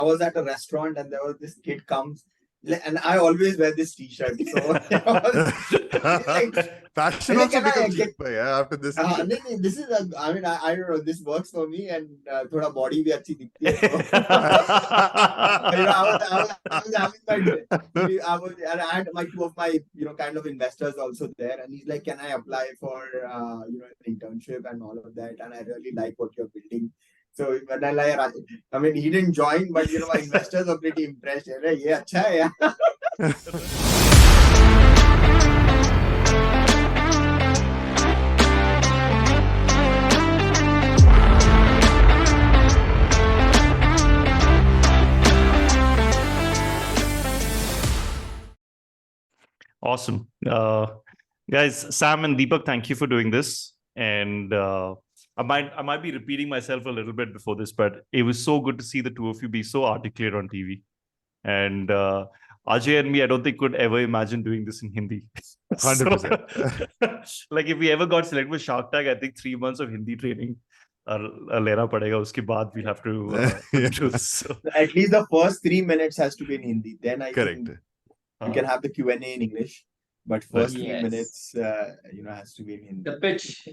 was at a restaurant and there was this kid comes, and I always wear this t-shirt. So fashion also becomes cheaper, after this. This is I don't know. This works for me, and thoda body bhi achhi dikhti hai. I was having my, and I had my two of my kind of investors also there, and he's like, "Can I apply for an internship and all of that?" And I really like what you're building. So when I mean, he didn't join, but my investors are pretty impressed. Ye acha hai yaar. Awesome. Guys, Sam and Deepak, thank you for doing this. And I might be repeating myself a little bit before this, but it was so good to see the two of you be so articulate on TV. And Ajay and me, I don't think could ever imagine doing this in Hindi. 100%. Like if we ever got selected with Shark Tank, I think 3 months of Hindi training lena padega. Uske baad we'll have to do this. So. At least the first 3 minutes has to be in Hindi. Then I Correct. think you can have the Q&A in English, but first 3 minutes, has to be in Hindi. The pitch.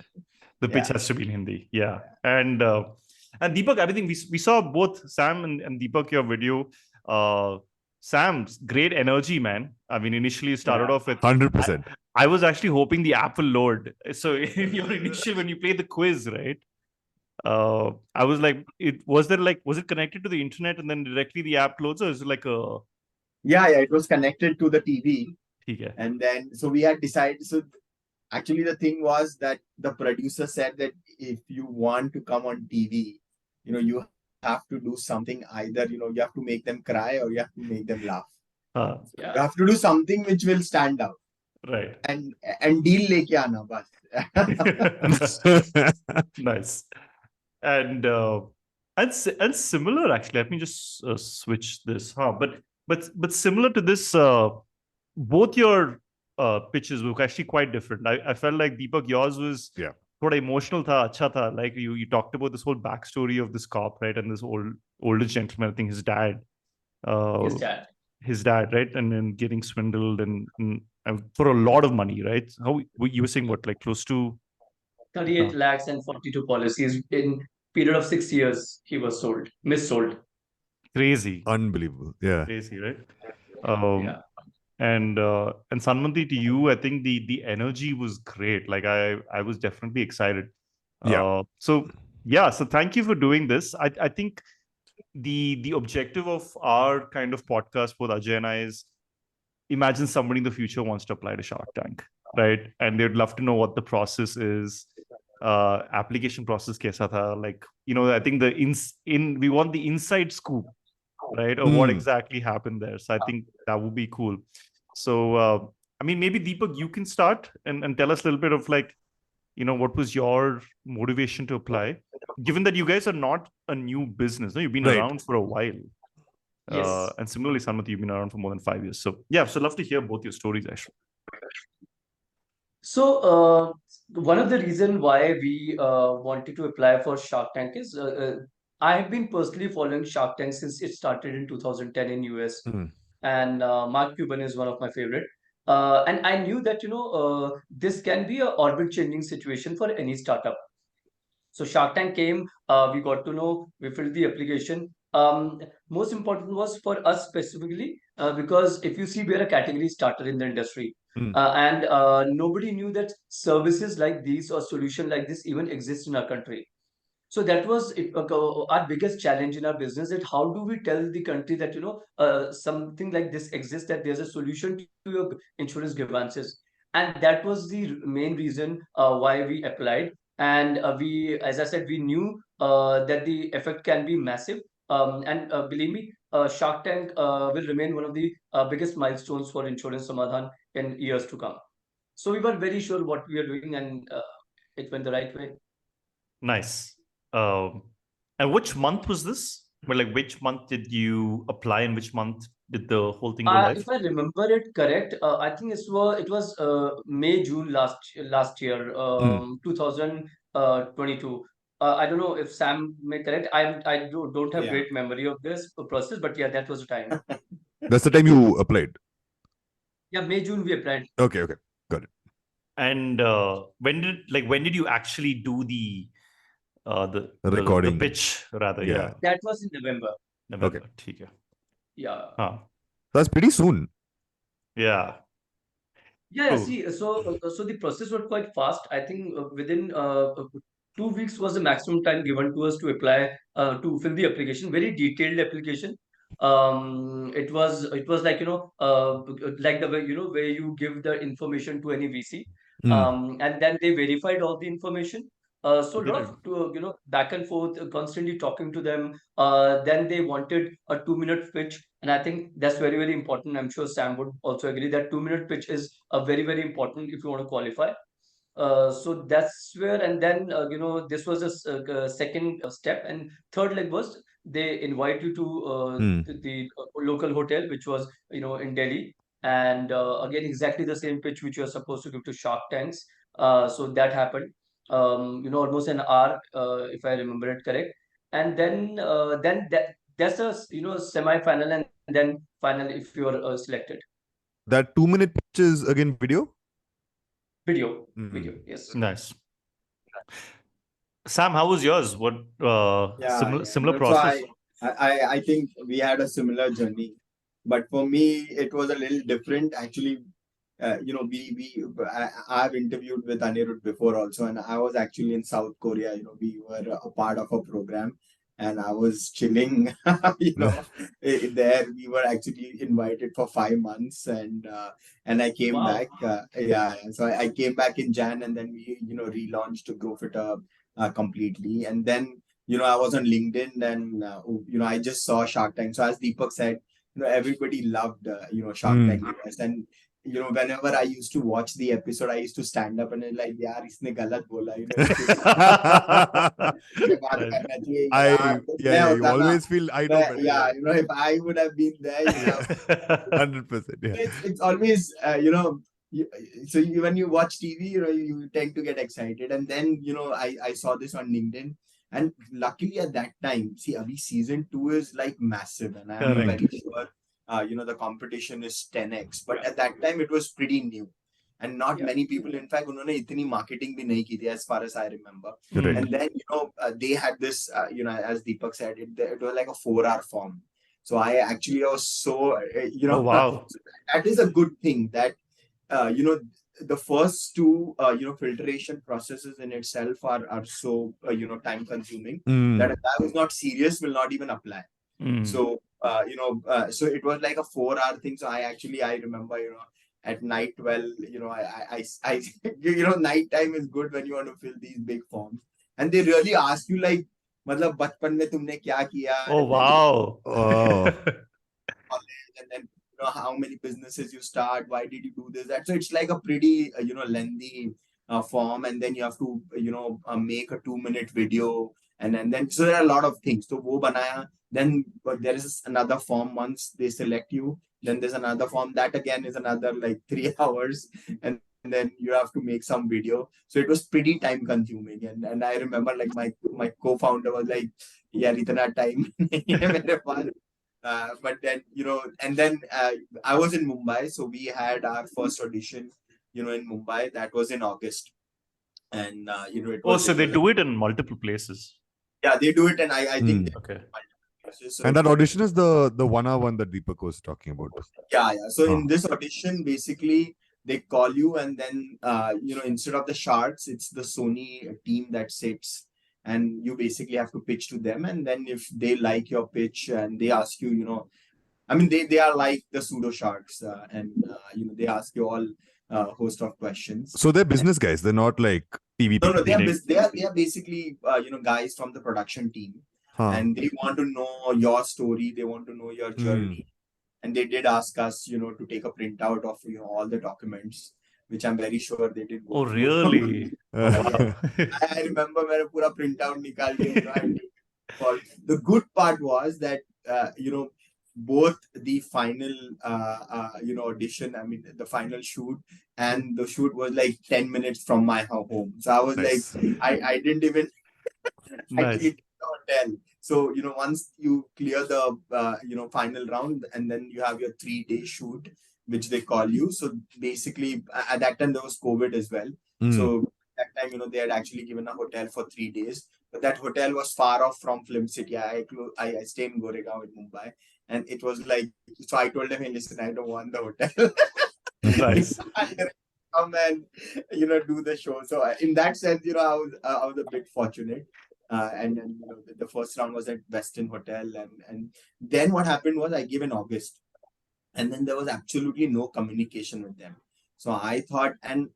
The pitch has to be in Hindi. Yeah. And Deepak, I think we saw both Sam and Deepak, your video. Sam's great energy, man. I mean, initially you started off with 100%. I was actually hoping the app will load. So your initial, when you played the quiz, right? I was like, was it connected to the internet and then directly the app loads, or is it like a... Yeah, it was connected to the TV. Okay. And then, so we had decided, so actually the thing was that the producer said that if you want to come on TV, you have to do something, either, you have to make them cry or you have to make them laugh. You have to do something which will stand out. Right. And deal leke aana bas. Nice. And similar, actually, let me just switch this. But similar to this, both your pitches were actually quite different. I felt like, Deepak, yours was quite emotional tha, acha tha. Like you talked about this whole backstory of this cop, right? And this older gentleman, I think his dad. His dad, right? And then getting swindled and for a lot of money, right? How you were saying what, like close to 38 lakhs and 42 policies in period of 6 years. He was missold. Crazy. Unbelievable. Yeah. Crazy, right? And Sanmati, to you, I think the energy was great. Like I was definitely excited. So thank you for doing this. I think the objective of our kind of podcast for Ajay and I is, imagine somebody in the future wants to apply to Shark Tank, right? And they'd love to know what the process is, application process kaisa tha. Like, I think we want the inside scoop, right? Of what exactly happened there. So I think that would be cool. So, I mean, maybe Deepak, you can start and tell us a little bit of like, what was your motivation to apply? Given that you guys are not a new business, no? You've been around for a while. Yes. And similarly, Sanmati, you've been around for more than 5 years. So so love to hear both your stories, actually. So one of the reasons why we wanted to apply for Shark Tank is I have been personally following Shark Tank since it started in 2010 in US. And Mark Cuban is one of my favorite. And I knew that, this can be an orbit-changing situation for any startup. So Shark Tank came, we got to know, we filled the application. Most important was for us specifically, because if you see, we're a category starter in the industry. And nobody knew that services like these or solution like this even exist in our country. So that was our biggest challenge in our business, that how do we tell the country that, something like this exists, that there's a solution to your insurance grievances. And that was the main reason why we applied. And as I said, we knew that the effect can be massive. And believe me, Shark Tank will remain one of the biggest milestones for Insurance Samadhan in years to come. So we were very sure what we are doing, and it went the right way. Nice. And which month was this? Well, like which month did you apply and which month did the whole thing go live? If I remember it correct, I think it was May, June last year, 2022. I don't know if Sam may correct. I don't have Yeah. great memory of this process, but yeah, that was the time. That's the time you applied. Yeah, May, June we applied. Okay, got it. And when did you actually do the Recording. pitch rather? Yeah. Yeah, That was in November. November. Okay. Okay. Yeah. Huh. That's pretty soon. Yeah. Yeah, True. see, so the process was quite fast. I think within 2 weeks was the maximum time given to us to apply to fill the application. Very detailed application. It was like like the way where you give the information to any VC, and then they verified all the information. So a lot of back and forth, constantly talking to them. Then they wanted a 2-minute pitch, and I think that's very, very important. I'm sure Sam would also agree that 2-minute pitch is very, very important if you want to qualify. So that's where, and then this was a second step, and third leg was they invite you to the local hotel, which was in Delhi, and again exactly the same pitch which you are supposed to give to Shark Tanks. So that happened, almost an hour, if I remember it correct, and then that's a semi-final, and then final if you are selected. That 2-minute pitch is again video? Video, yes. Nice. Sam, how was yours? What similar So process? I think we had a similar journey, but for me it was a little different. Actually, I've interviewed with Anirudh before also, and I was actually in South Korea. We were a part of a program, and I was chilling. There we were actually invited for 5 months, and I came Wow. back. So I came back in Jan, and then we relaunched Growfitter completely, and then I was on LinkedIn, and I just saw Shark Tank. So as Deepak said, everybody loved Shark Tank US, and whenever I used to watch the episode, I used to stand up and like, yaar, isne galat bola. You always feel I know better. Yeah, if I would have been there, 100%. Yeah. it's always so when you watch TV, you tend to get excited, and then I saw this on LinkedIn, and luckily at that time, see, Abhi season 2 is like massive, and I'm Correct. very sure the competition is 10x, but at that time it was pretty new, and not many people, in fact, unhone itni marketing bhi nahi ki thi, as far as I remember. Correct. And then they had this as Deepak said, it was like a 4-hour form. So I was so Oh, wow. that is a good thing that the first two filtration processes in itself are so time consuming that if I was not serious, will not even apply. So so it was like a 4-hour thing. So I remember at night, I night time is good when you want to fill these big forms, and they really ask you like, मतलब बचपन में तुमने क्या किया? Oh, wow. And then how many businesses you start, why did you do this, that. So it's like a pretty lengthy form, and then you have to make a 2-minute video, and then so there are a lot of things. So wo banaya, then there is another form. Once they select you, then there's another form that again is another like 3 hours, and then you have to make some video. So it was pretty time consuming, and I remember like my co-founder was like, yaar itna time nahi hai mere paas. But then and then I was in Mumbai, so we had our first audition in Mumbai. That was in August, and it was so they do it in multiple places. Yeah, they do it, and I think Okay. so, and that audition is the 1-hour one that Deepak was talking about. Yeah. So in this audition, basically they call you, and then instead of the sharks, it's the Sony team that sits, and you basically have to pitch to them, and then if they like your pitch and they ask you, I mean, they are like the pseudo sharks, and they ask you all host of questions. So they're business guys. They're not like TV people. No, they are basically guys from the production team, and they want to know your story. They want to know your journey, and they did ask us, to take a printout of all the documents, which I'm very sure they did. Oh, really? Wow. I remember I pura printout nikal ke, the good part was that both the final audition, I mean the final shoot, and the shoot was like 10 minutes from my home. So I was like, I didn't even actually Nice. to the hotel. So, once you clear the, final round, and then you have your 3-day shoot, which they call you. So basically, at that time, there was COVID as well. So that time, they had actually given a hotel for 3 days. But that hotel was far off from Film City. I stay in Goregaon in Mumbai. And it was like, so I told them, hey, listen, I don't want the hotel. Nice. Come and do the show. So in that sense, I was a bit fortunate. And then the first round was at Westin Hotel, and then what happened was I gave in August, and then there was absolutely no communication with them. So I thought, and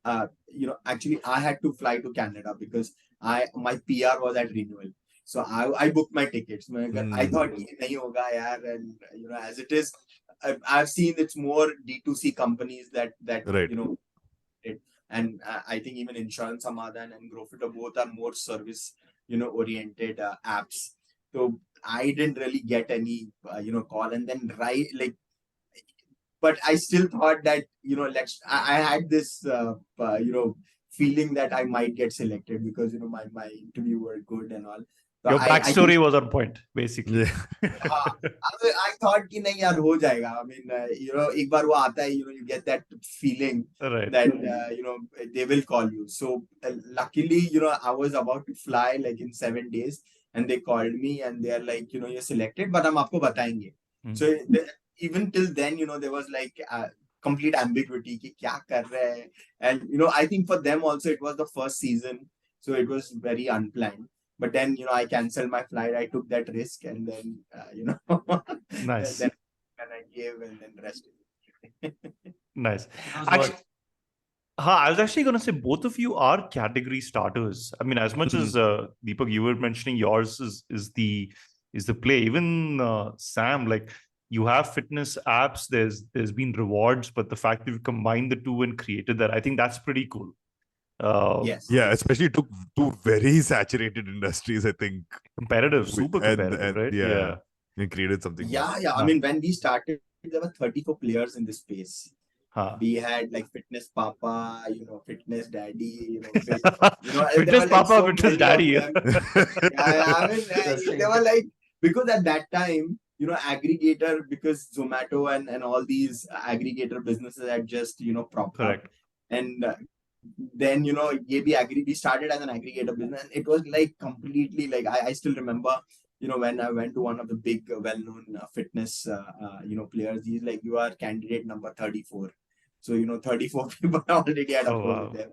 actually I had to fly to Canada because my PR was at renewal. So I booked my tickets. I thought "Ye nahi hoga yaar," and as it is, I've seen it's more D2C companies that Right. it. And I think even Insurance Samadhan and Growfitter both are more service, oriented apps. So I didn't really get any, call. And then but I still thought that, I had this, feeling that I might get selected because, my interview were good and all. So Your I backstory think, was on point, basically. Yeah. I thought कि नहीं यार हो जाएगा. I mean, एक बार वो आता है, you get that feeling Right. that they will call you. So luckily, I was about to fly like in 7 days, and they called me and they are like, you're selected, but हम आपको बताएंगे. So even till then, there was like complete ambiguity कि क्या कर रहे हैं. And I think for them also it was the first season, so it was very unplanned. But then, I canceled my flight. I took that risk, and then, Nice. then I gave, and then rest. Nice. Those Actually, were- I was actually going to say both of you are category starters. I mean, as much as Deepak, you were mentioning yours is the play. Even Sam, like you have fitness apps. There's been rewards, but the fact that you've combined the two and created that, I think that's pretty cool. Yes. Yeah, especially took two very saturated industries, I think. Competitive, super competitive, right? Yeah. And created something. Yeah. I mean, when we started, there were 34 players in this space. We had like Fitness Papa, Fitness Daddy, Fitness Papa, Fitness Daddy. Yeah, I mean, they were like, because at that time, aggregator, because Zomato and all these aggregator businesses had just, propped Correct. up. And then, we started as an aggregator business, and it was like completely like, I still remember, when I went to one of the big, well-known fitness, players, he's like, you are candidate number 34. So, 34 people already had approached them.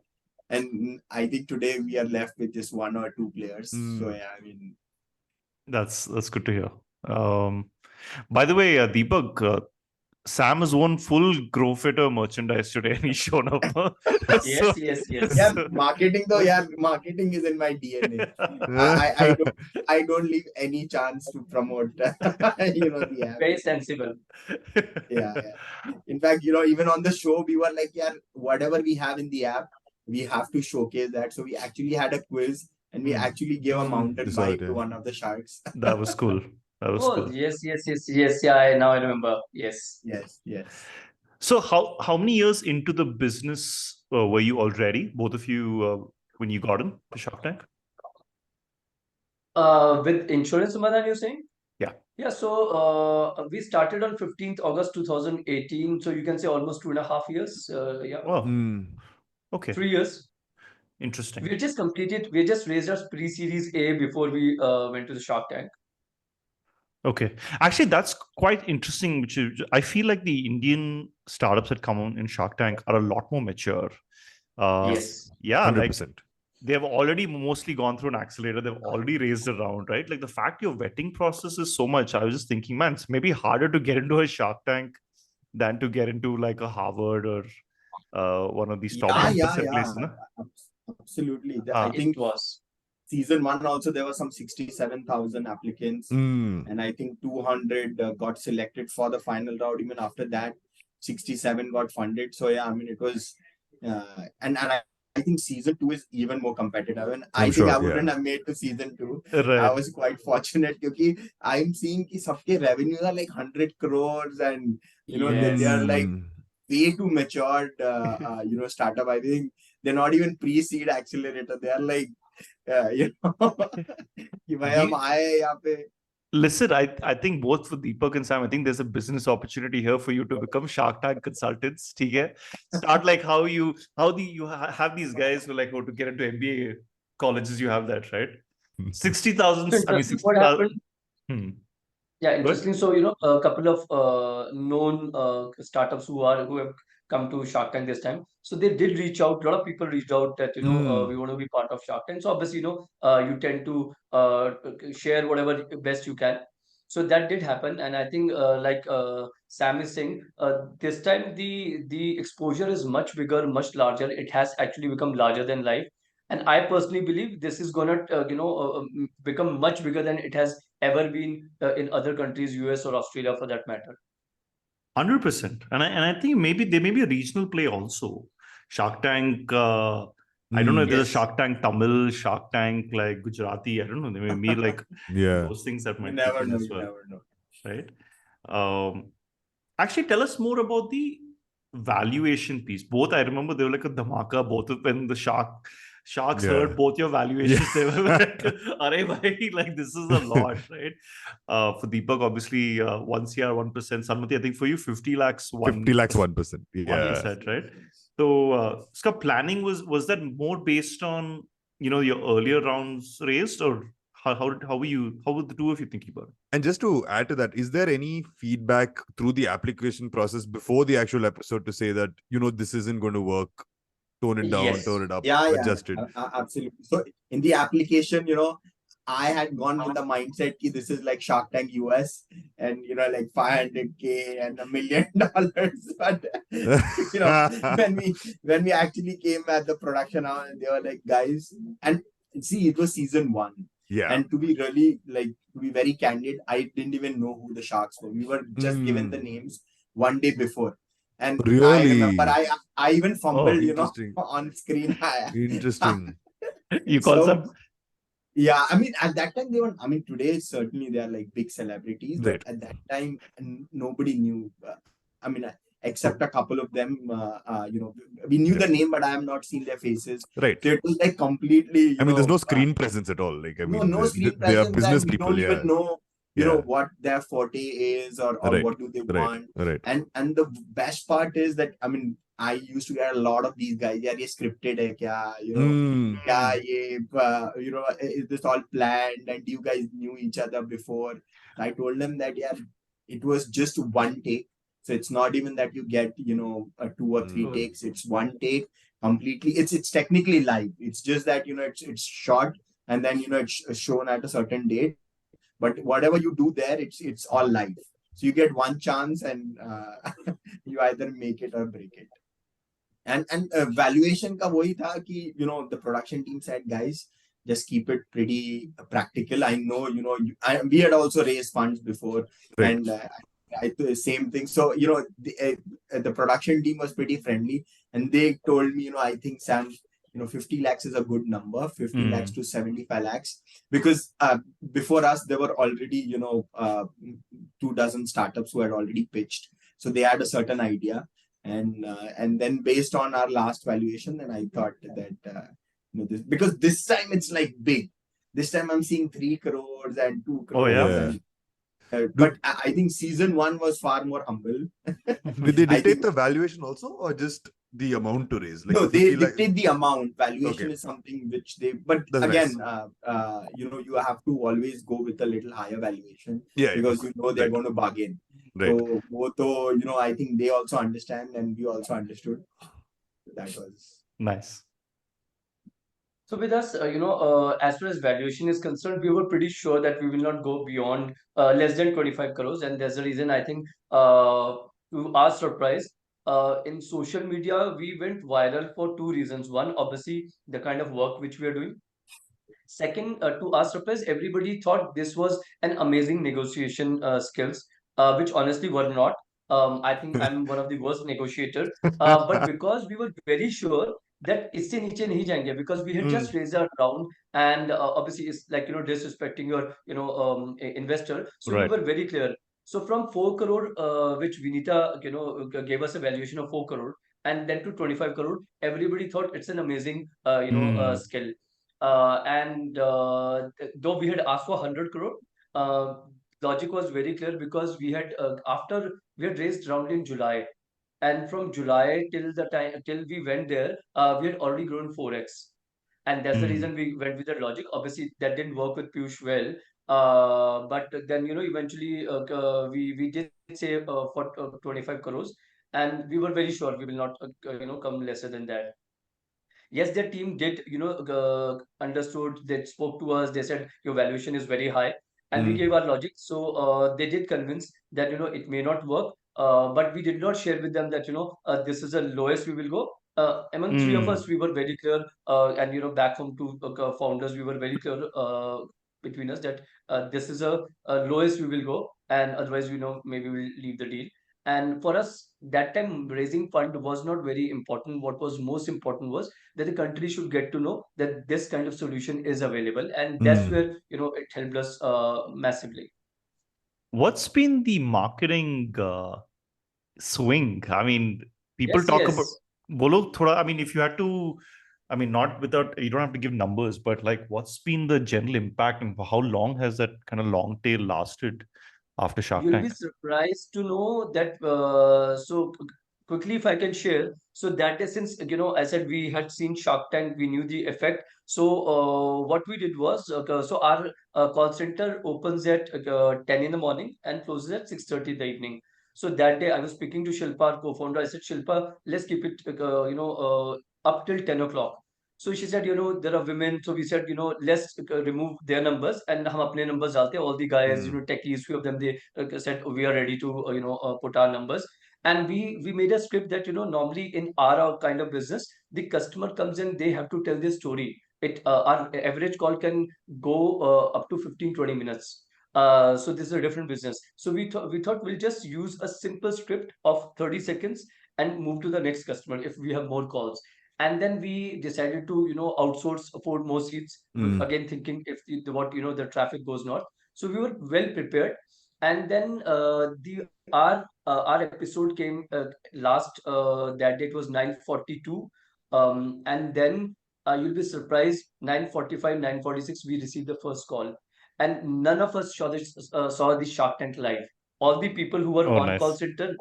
And I think today we are left with just 1 or 2 players. So, yeah, I mean. That's good to hear. By the way, Deepak, Sam has won full Growfitter merchandise today, and he's shown up. Yes. Yeah, marketing though, marketing is in my DNA. I don't leave any chance to promote, the app. Very sensible. Yeah. In fact, even on the show, we were like, yeah, whatever we have in the app, we have to showcase that. So we actually had a quiz, and we actually gave a mountain bike to one of the sharks. That was cool. Cool. Yes. Yeah, now I remember. Yes. So how many years into the business were you already, both of you, when you got in to Shark Tank? With Insurance Samadhan, you're saying? Yeah. Yeah, so we started on 15th August 2018. So you can say almost 2.5 years. Yeah. Wow. Okay. 3 years. Interesting. We just raised our pre-series A before we went to the Shark Tank. Okay. Actually, that's quite interesting. Which I feel like the Indian startups that come on in Shark Tank are a lot more mature. Yes. Yeah, 100%. like they've already mostly gone through an accelerator. They've already raised a round, right? Like the fact your vetting process is so much. I was just thinking, man, it's maybe harder to get into a Shark Tank than to get into like a Harvard or one of these top 1% places. No? Absolutely. I think it was. Season 1 also, there were some 67,000 applicants, and I think 200 got selected for the final round. Even after that, 67 got funded. So yeah, I mean, it was, and I think season 2 is even more competitive. And I think I wouldn't have made to season 2. Right. I was quite fortunate because I'm seeing that सबके revenues are like 100 crores, and they are like way too matured, startup. I think they're not even pre-seed accelerator. They are like you know, कि भाई हम आए यहाँ पे. Listen, I think both for Deepak and Sam, I think there's a business opportunity here for you to become Shark Tank consultants. Okay? Start like how you have these guys who like how to get into MBA colleges. You have that, right? 60,000. I mean, What 60,000. happened? Yeah, interesting. So, a couple of known startups who have come to Shark Tank this time. So they did reach out. A lot of people reached out that we want to be part of Shark Tank. So obviously, you tend to share whatever best you can. So that did happen, and I think like Sam is saying, this time the exposure is much bigger, much larger. It has actually become larger than life. And I personally believe this is gonna, become much bigger than it has ever been in other countries, US or Australia for that matter. 100%. And I think maybe there may be a regional play also. Shark Tank. I don't know if there's a Yes. Shark Tank Tamil, Shark Tank like Gujarati. I don't know. There may be like those things that You might never kick in know. as You well, never know. right? Actually, tell us more about the valuation piece. Both, I remember they were like a dhamaka. Both of them, the sharks heard both your valuations. They were like, "Arey bhai, like this is a lot, right?" For Deepak, obviously, 1 CR, 1%. Sanmati, I think for you, 50 lakhs, 50 lakhs, 1%. 1%, right? So, Ska planning was that more based on your earlier rounds raised, or how were the two of you thinking about it? And just to add to that, is there any feedback through the application process before the actual episode to say that this isn't going to work, tone it down, Yes. tone it up, Yeah, adjust it? absolutely. So in the application, I had gone with the mindset that this is like Shark Tank US and like 500K and $1 million. But when we actually came at the production hour, they were like, guys, and see, it was season 1. Yeah. And to be very candid, I didn't even know who the sharks were. We were just given the names one day before. And Really? I remember I even fumbled, interesting. on screen. Interesting. You call them? Yeah, I mean, at that time today certainly they are like big celebrities, Right. but at that time nobody knew. Except a couple of them. We knew the name, but I have not seen their faces. Right. So it was like completely. There's no screen presence at all. Like, no screen they are presence, business and we people. don't even know. What their forte is or Right. what do they want. Right. And the best part is that I used to get a lot of these guys. Yeah, ये scripted hai kya? Yeah, is this all planned? And you guys knew each other before? I told them that it was just one take. So it's not even that you get 2 or 3 takes. It's one take completely. It's technically live. It's just that it's shot and then it's shown at a certain date. But whatever you do there, it's all live. So you get one chance and you either make it or break it. And valuation ka wahi tha ki, the production team said, guys, just keep it pretty practical. I know, we had also raised funds before. Right. And same thing. So, the production team was pretty friendly. And they told me, I think, Sam, 50 lakhs is a good number, 50 lakhs to 75 lakhs. Because before us, there were already, 2 dozen startups who had already pitched. So they had a certain idea. And then based on our last valuation, then I thought that, because this time it's like big. This time I'm seeing 3 crores and 2 crores. Oh, yeah. But I think season 1 was far more humble. Did they dictate the valuation also, or just the amount to raise? Like no, they dictate the amount. Valuation is something which but that's again, nice. You have to always go with a little higher valuation. Yeah, because they're going to bargain. Right. So, I think they also understand and we also understood. That was nice. So with us, as far as valuation is concerned, we were pretty sure that we will not go beyond less than 25 crores. And there's a reason, I think, to our surprise, in social media, we went viral for 2 reasons. One, obviously, the kind of work which we are doing. Second, to our surprise, everybody thought this was an amazing negotiation skills, which honestly were not. I think I'm one of the worst negotiators. But because we were very sure that isse niche nahi jayenge, because we had just raised our round, and obviously it's like disrespecting your investor. So we were very clear. So from 4 crore, which Vinita gave us a valuation of 4 crore, and then to 25 crore, everybody thought it's an amazing skill. And though we had asked for 100 crore, logic was very clear because we had after we had raised round in July, and from July till the time till we went there, we had already grown 4x, and that's the reason we went with the logic. Obviously, that didn't work with Piyush well, but then eventually we did say for 25 crores, and we were very sure we will not come lesser than that. Yes, their team did understood, they spoke to us, they said your valuation is very high, and we gave our logic. So they did convince that it may not work, but we did not share with them that this is the lowest we will go. Among three of us we were very clear, and back home to founders, we were very clear between us that this is a lowest we will go, and otherwise maybe we'll leave the deal. And for us, that time, raising fund was not very important. What was most important was that the country should get to know that this kind of solution is available, and that's where it helped us massively. What's been the marketing swing? I mean, people Yes, talk about yes. bolo thoda. I mean, if you had to, I mean, not without, you don't have to give numbers, but like, what's been the general impact, and how long has that kind of long tail lasted after Shark You'll be Tank? surprised to know that. Quickly, if I can share, so that is since I said we had seen Shark Tank, we knew the effect. So what we did was, so our call center opens at 10 in the morning and closes at 6:30 in the evening. So that day, I was speaking to Shilpa, our co-founder. I said, Shilpa, let's keep it up till 10 o'clock. So she said, there are women. So we said, let's remove their numbers and hum apne numbers dalte. All the guys, techies, few of them, they said, we are ready to, put our numbers. And we made a script that, normally in our kind of business, the customer comes in, they have to tell their story. Our average call can go up to 15-20 minutes. So this is a different business. So we thought we'll just use a simple script of 30 seconds and move to the next customer if we have more calls. And then we decided to outsource for more seats, again thinking if the traffic goes north. So we were well prepared. And then our episode came last, that date was 9:42, and then you'll be surprised, 9:45, 9:46 we received the first call, and none of us saw the Shark Tank live. All the people who were Oh, on call nice. center,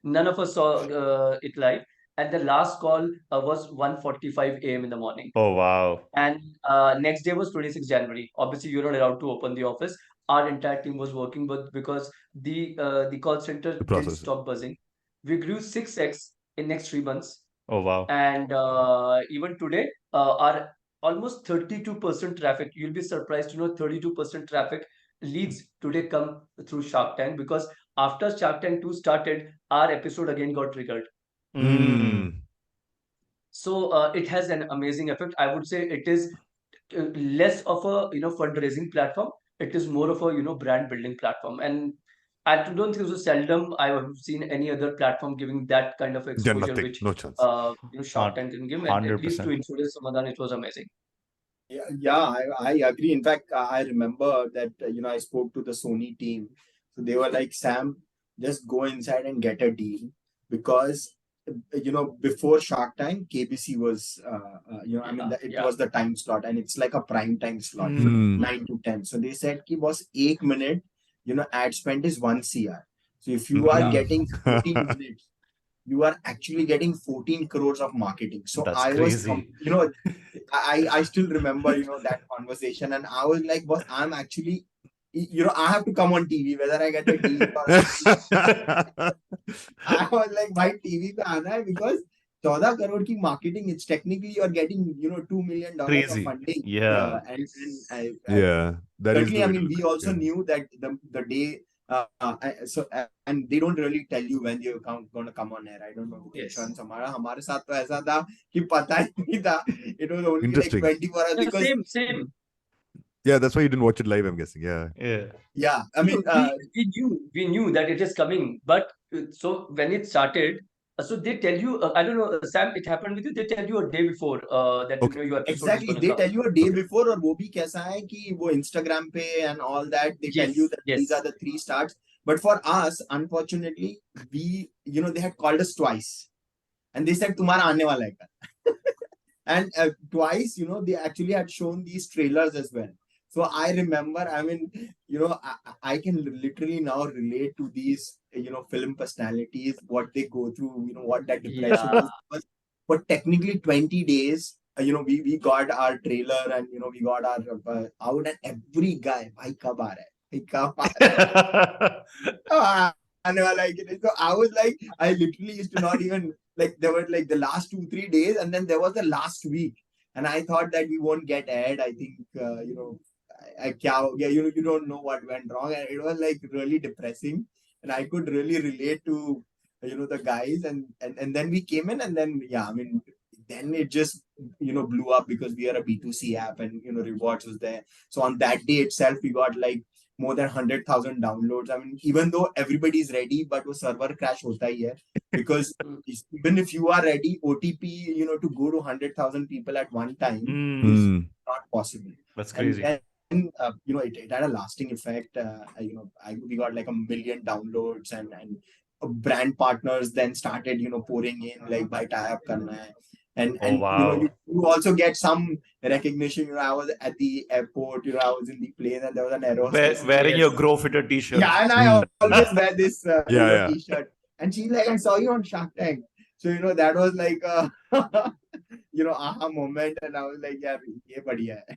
none of us saw it live. And the last call was 1:45 a.m. in the morning. Oh, wow. And next day was 26 January. Obviously, you're not allowed to open the office. Our entire team was working, but because the call center The didn't process. stop buzzing, we grew 6x in next 3 months. Oh, wow. And even today, our almost 32% traffic. You'll be surprised to know 32% traffic leads today come through Shark Tank, because after Shark Tank 2 started, our episode again got triggered. So it has an amazing effect. I would say it is less of a fundraising platform. It is more of a brand building platform. And I don't think so seldom I have seen any other platform giving that kind of Yeah, exposure nothing. which No chance. Shark Tank can give. And at least to 100%. Insurance Samadhan, it was amazing. I agree. In fact, I remember that I spoke to the Sony team, so they were like, "Sam, just go inside and get a deal," because before Shark Tank, KBC was I mean it was the time slot, and it's like a prime time slot, 9 to 10. So they said, "Ki boss, 1 minute, ad spend is 1 CR. So if you are getting 14 minutes." You are actually getting 14 crores of marketing. So That's I crazy. was, I still remember, that conversation, and I was like, boss, I'm actually, I have to come on TV, whether I get a deal or not. I was like, why TV pe aana hai? Because 14 crore ki marketing, it's technically you're getting, $2 million of Crazy. funding. Yeah. Yeah, that is Certainly, the I way mean, to we look. also Yeah. knew that the day, and they don't really tell you when you're going to come on air. I don't know. Yes. Insurance हमारे साथ तो ऐसा था कि पता ही नहीं था. It was only like Interesting. 24 hours because Same. Yeah, that's why you didn't watch it live, I'm guessing. Yeah. Yeah. I mean, we knew that it is coming, but so when it started, so they tell you, I don't know, Sam, it happened with you. They tell you a day before that Okay. your episode is exactly, going to they come. tell you a day Okay. before, और वो भी कैसा है कि वो Instagram पे and all that they tell Yes, you that yes. these are the 3 starts. But for us, unfortunately, we they had called us twice, and they said तुम्हारा आने वाला है कल. And twice, they actually had shown these trailers as well. So I remember, I mean, I can literally now relate to these, film personalities, what they go through, what that depression Yeah. is. But technically 20 days, we got our trailer and, we got our out, and every guy, bhai kab aa raha hai? Bhai kab aa raha hai? आने वाला है कि नहीं? So I was like, I literally used to not even, like, there were like the last 2-3 days, and then there was the last week, and I thought that we won't get ahead. I think, kya ho gaya? You don't know what went wrong, and it was like really depressing, and I could really relate to, the guys, and then we came in, and then, yeah, I mean, then it just, blew up because we are a B2C app, and, rewards was there. So on that day itself, we got like more than 100,000 downloads. I mean, even though everybody's ready, but वो server crash होता ही है, because even if you are ready, OTP, to go to 100,000 people at one time is not possible. That's crazy. And it had a lasting effect. We got like 1 million downloads, and brand partners then started, pouring in, like, by tie up karna hai. And wow. you also get some recognition. I was at the airport, I was in the plane, and there was an aerostess Wearing your Growfitter t-shirt. Yeah, and I always wear this Yeah. t-shirt. And she's like, I saw you on Shark Tank. So, that was like a, aha moment. And I was like, yeah, ye badhiya hai.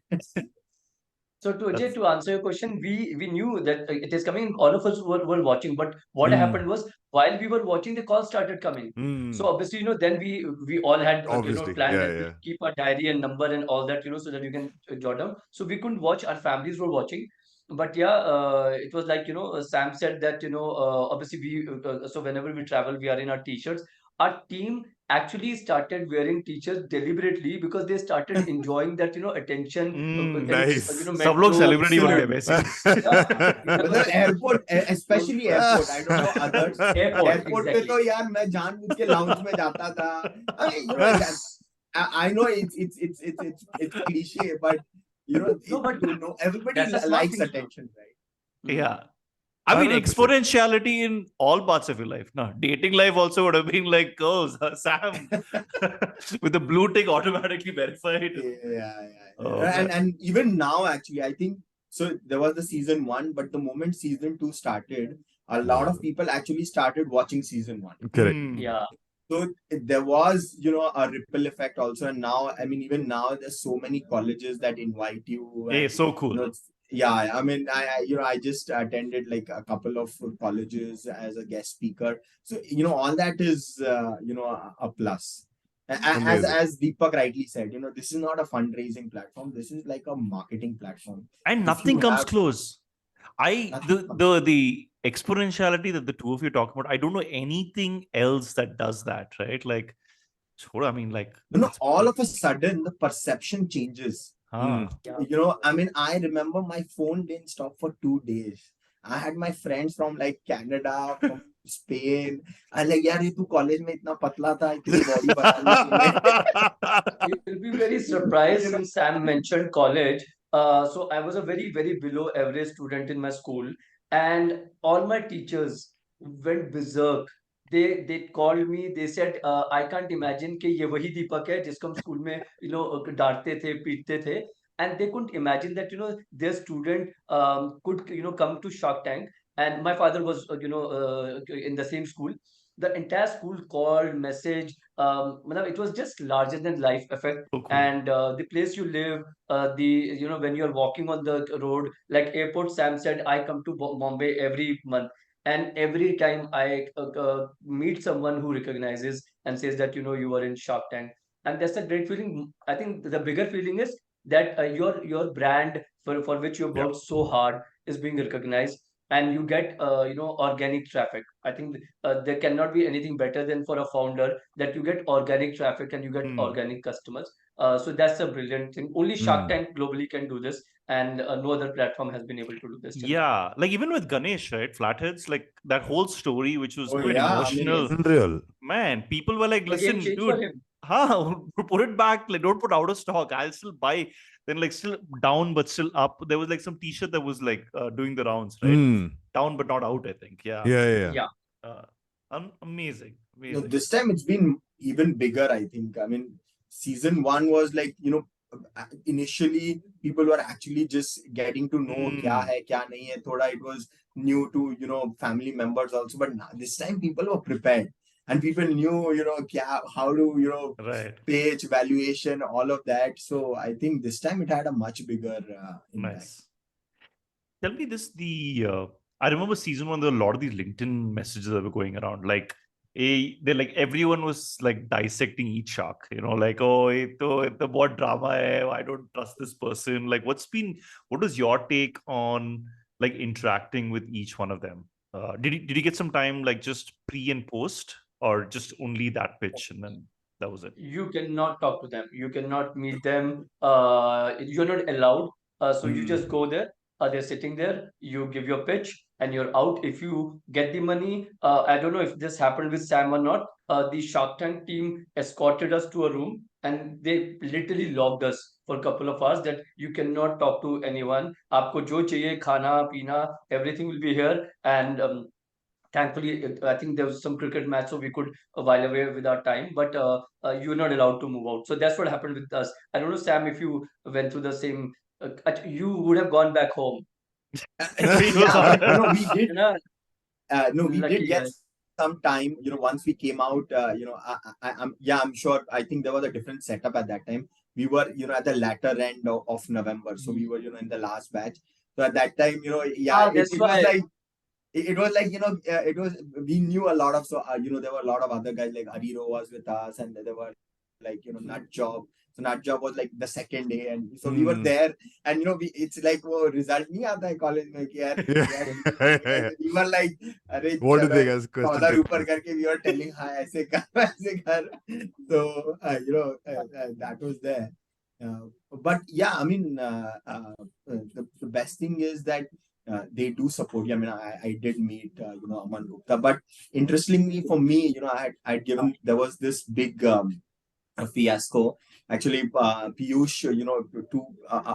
So to Ajay, to answer your question, we knew that it is coming. All of us were watching, but what happened was while we were watching, the calls started coming. So obviously, then we all had Obviously, planned that yeah. we keep a diary and number and all that, so that you can jot down. So we couldn't watch. Our families were watching, but yeah, it was like Sam said that obviously so whenever we travel, we are in our t-shirts. Our team actually started wearing t-shirts deliberately because they started enjoying that attention. Nice. सब लोग celebrity बन गए basically. मतलब airport, especially airport. I don't know others. Airport पे तो यार मैं जानबूझ के lounge में जाता था. I mean, I know it's cliche, but No, but everybody that's a smart likes thing. attention, right? Yeah. I mean, 100%. exponentiality in all parts of your life. No, dating life also would have been like, oh, Sam, with the blue tick automatically verified. Yeah. Oh, and even now, actually, I think, so there was the season 1, but the moment season 2 started, a lot of people actually started watching season 1. Correct. Yeah. So there was, a ripple effect also. And now, I mean, even now, there's so many colleges that invite you. Hey, And, so cool. yeah, I mean, I just attended like a couple of colleges as a guest speaker. So, all that is, a plus. As Deepak rightly said, this is not a fundraising platform. This is like a marketing platform. And nothing comes close. The exponentiality that the two of you talk about, I don't know anything else that does that, right? Like, I mean, like, all of a sudden the perception changes. I mean, I remember my phone didn't stop for 2 days. I had my friends from like Canada, from Spain. I like, yaar, ye tu college mein itna patla tha, itni body bana. You'll be very surprised when Sam mentioned college. So I was a very, very below average student in my school, and all my teachers went berserk. They called me. They said, I can't imagine कि ये वही दीपक है जिसको हम school में डांटते थे, पीटते थे. And they couldn't imagine that their student could come to Shark Tank. And my father was in the same school. The entire school called, message. It was just larger than life effect. so cool. And the place you live, when you're walking on the road, like airport, Sam said, I come to Bombay every month, and every time I meet someone who recognizes and says that you are in Shark Tank, and that's a great feeling. I think the bigger feeling is that your brand for which you worked so hard is being recognized, and you get organic traffic. I think there cannot be anything better than for a founder that you get organic traffic and you get organic customers. So that's a brilliant thing. Only Shark Tank globally can do this, and no other platform has been able to do this. Yeah, like even with Ganesh, right? Flatheads, like that whole story, which was quite emotional. Unreal. Man, people were like, listen, dude, put it back. Like, don't put out of stock. I'll still buy. Then like still down, but still up. There was like some t-shirt that was like doing the rounds, right? Down, but not out, I think. Yeah. Amazing. No, this time it's been even bigger, I think. I mean, season 1 was like, initially people were actually just getting to know kya hai, kya nahi hai. Thoda it was new to, family members also. But now, this time people were prepared and people knew, how to, Right. page, valuation, all of that. So I think this time it had a much bigger impact. Nice. Tell me this, I remember season 1, there were a lot of these LinkedIn messages that were going around. Like, they're like, everyone was like dissecting each shark, like, oh, it's what drama hai, I don't trust this person. Like, what was your take on like interacting with each one of them? Did you get some time, like just pre and post, or just only that pitch and then that was it? You cannot talk to them. You cannot meet them. You're not allowed. So you just go there. They're sitting there. You give your pitch and you're out. If you get the money, I don't know if this happened with Sam or not. The Shark Tank team escorted us to a room and they literally locked us for a couple of hours that you cannot talk to anyone. आपको जो चाहिए खाना पीना, everything will be here. And thankfully, I think there was some cricket match, so we could while away with our time, but you're not allowed to move out. So that's what happened with us. I don't know, Sam, if you went through the same, you would have gone back home. It was Yeah, hard. we did. You know, No, we did lucky get guy. some time. Once we came out, I'm sure. I think there was a different setup at that time. We were, at the latter end of November, so we were, in the last batch. So at that time, That's it was why. like. It was like, it was, we knew a lot of, so, there were a lot of other guys like Hariro was with us, and there were like, Nut Job. So Nut Job was like the second day, and so we were there, and it's like, oh, result nahi aata hai college mein ki yaar, we were like, what did they guys question? ऊपर करके we were telling हाँ ऐसे कर ऐसे कर. So that was there. But yeah, I mean, the best thing is that they do support you. I mean, I did meet Aman Gupta, but interestingly for me, I'd given, there was this big fiasco. Actually, Piyush,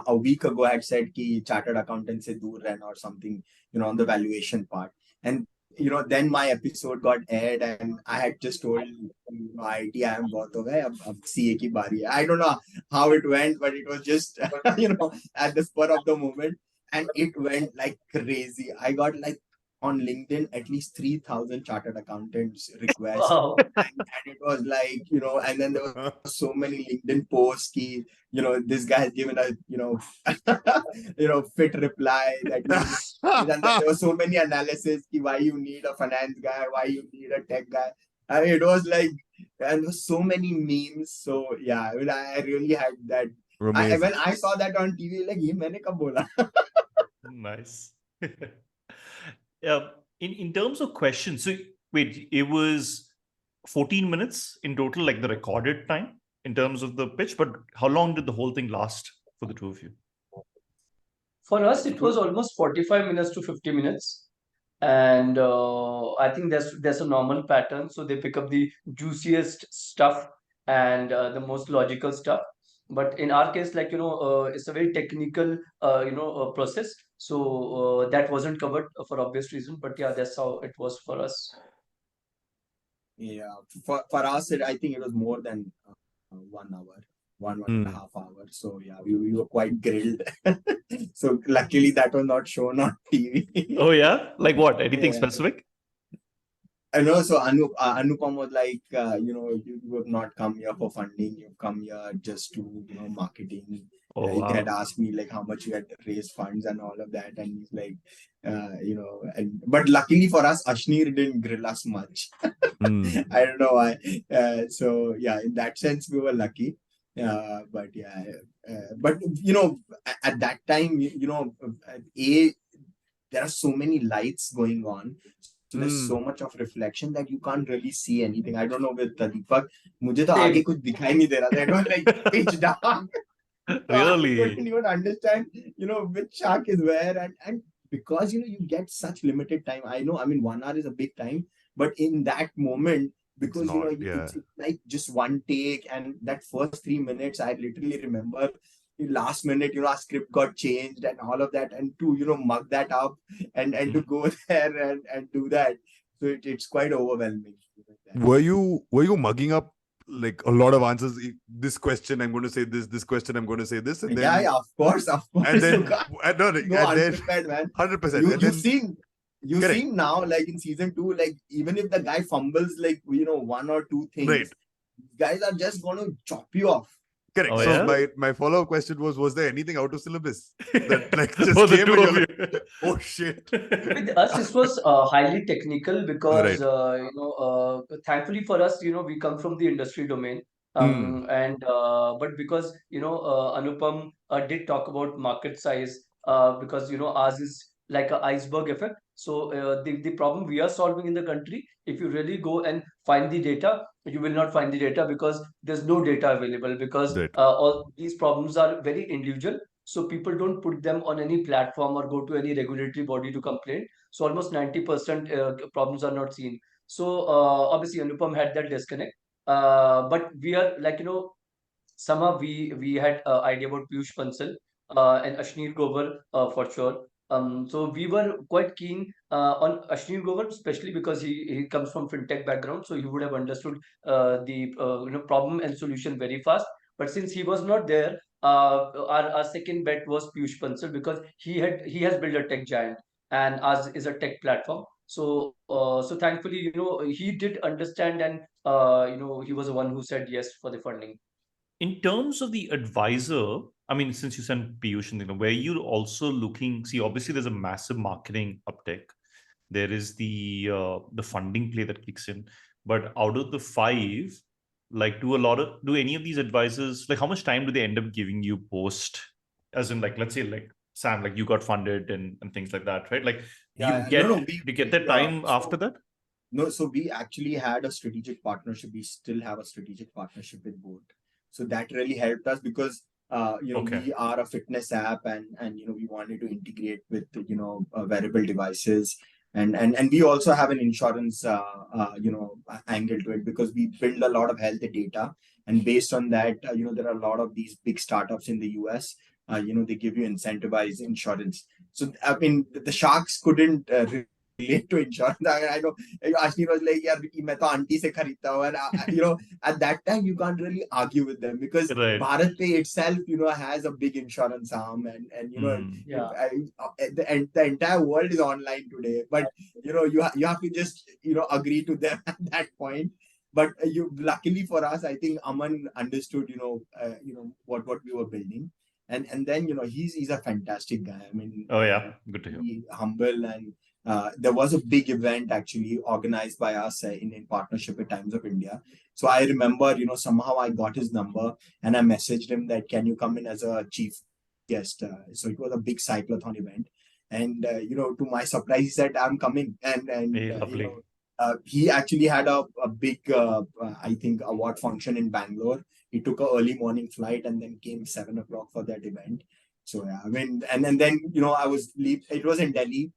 a week ago had said ki chartered accountant se dur rehna or something, on the valuation part. And then my episode got aired, and I had just told IIT बहुत हो गए, अब CA की बारी है. I don't know how it went, but it was just at the spur of the moment, and it went like crazy. I got like on LinkedIn at least 3,000 chartered accountants requests. Wow. And it was like, and then there were so many LinkedIn posts ki, this guy has given a, fit reply that and then there were so many analysis ki why you need a finance guy, why you need a tech guy. I mean, it was like, and there were so many memes. So yeah, I mean, I really had that. When I saw that on TV, like, ye maine kab bola? Nice. In terms of questions, so wait, it was 14 minutes in total, like the recorded time in terms of the pitch, but how long did the whole thing last for the two of you? For us, it was almost 45 minutes to 50 minutes. And I think that's a normal pattern. So they pick up the juiciest stuff and the most logical stuff. But in our case, like, it's a very technical, process. So that wasn't covered for obvious reason. But yeah, that's how it was for us. Yeah, for us, I think it was more than 1 hour, one and a half hour. So yeah, we were quite grilled. So luckily that was not shown on TV. Oh yeah, like what? Anything specific? I know. So Anupam was like, you have not come here for funding. You've come here just to, marketing. Oh, He wow. had asked me like how much you had raised funds and all of that, and he's like, but luckily for us, Ashneer didn't grill us much. I don't know why. So yeah, in that sense, we were lucky. But yeah, but at that time, there are so many lights going on. So there's so much of reflection that you can't really see anything. I don't know with Deepak, मुझे तो आगे कुछ दिखाई नहीं दे रहा था. It was like pitch dark. Really? I couldn't even understand, which shark is where, and because you get such limited time. I know, I mean, 1 hour is a big time, but in that moment, because it's like just one take, and that first 3 minutes, I literally remember last minute, our script got changed and all of that, and to mug that up and to go there and do that. So it's quite overwhelming. Were you mugging up like a lot of answers. This question I'm going to say this question I'm going to say this, and then Yeah, of course, and then You can't no, go and then unprepared, man. 100%. And then You've correct. seen now, like in season 2, like even if the guy fumbles, like one or two things, Right. guys are just going to chop you off. Correct. Oh, So yeah? my follow-up question was there anything out of syllabus that like just For the came two and of you're you. like, oh shit. With us, this was highly technical because thankfully for us, we come from the industry domain. And but because Anupam did talk about market size, because ours is like an iceberg effect. So the problem we are solving in the country, if you really go and find the data, you will not find the data because there's no data available, because Right. all these problems are very individual. So people don't put them on any platform or go to any regulatory body to complain. So almost 90% problems are not seen. So obviously Anupam had that disconnect. But we are like, somehow we had idea about Piyush Bansal and Ashneer Grover for sure. So we were quite keen on Ashneer Grover, especially because he comes from fintech background, so he would have understood the problem and solution very fast. But since he was not there, our second bet was Piyush Bansal, because he has built a tech giant, and ours is a tech platform. So thankfully, he did understand, and he was the one who said yes for the funding. In terms of the advisor, I mean, since you sent Piyush, and where you also looking, see, obviously there's a massive marketing uptick. There is the funding play that kicks in. But out of the 5, like do any of these advisors, like how much time do they end up giving you post? As in, like, let's say like Sam, like you got funded and things like that, right? Like Yeah, no, you get that time after that? No, so we actually had a strategic partnership. We still have a strategic partnership with both. So that really helped us because Okay. we are a fitness app, and we wanted to integrate with wearable devices, and we also have an insurance angle to it, because we build a lot of health data, and based on that, there are a lot of these big startups in the US. They give you incentivized insurance. So I mean, the sharks couldn't relate to insurance. I know Ashni was like, "Yeah, मैं तो aunty से खरीदता हूँ," and at that time you can't really argue with them, because Right. Bharat Pay itself has a big insurance arm, and Yeah. the entire world is online today, but you have to just agree to them at that point. But luckily for us, I think Aman understood what we were building, and then he's a fantastic guy. I mean, Oh yeah, good to hear. Humble, and there was a big event actually organized by us in partnership with Times of India. So I remember, somehow I got his number and I messaged him that, can you come in as a chief guest? So it was a big cyclotron event. And, to my surprise, he said, I'm coming. And Hey, lovely. he actually had a big, I think, award function in Bangalore. He took an early morning flight and then came 7 o'clock for that event. So, yeah, I mean, and then, I was it was in Delhi.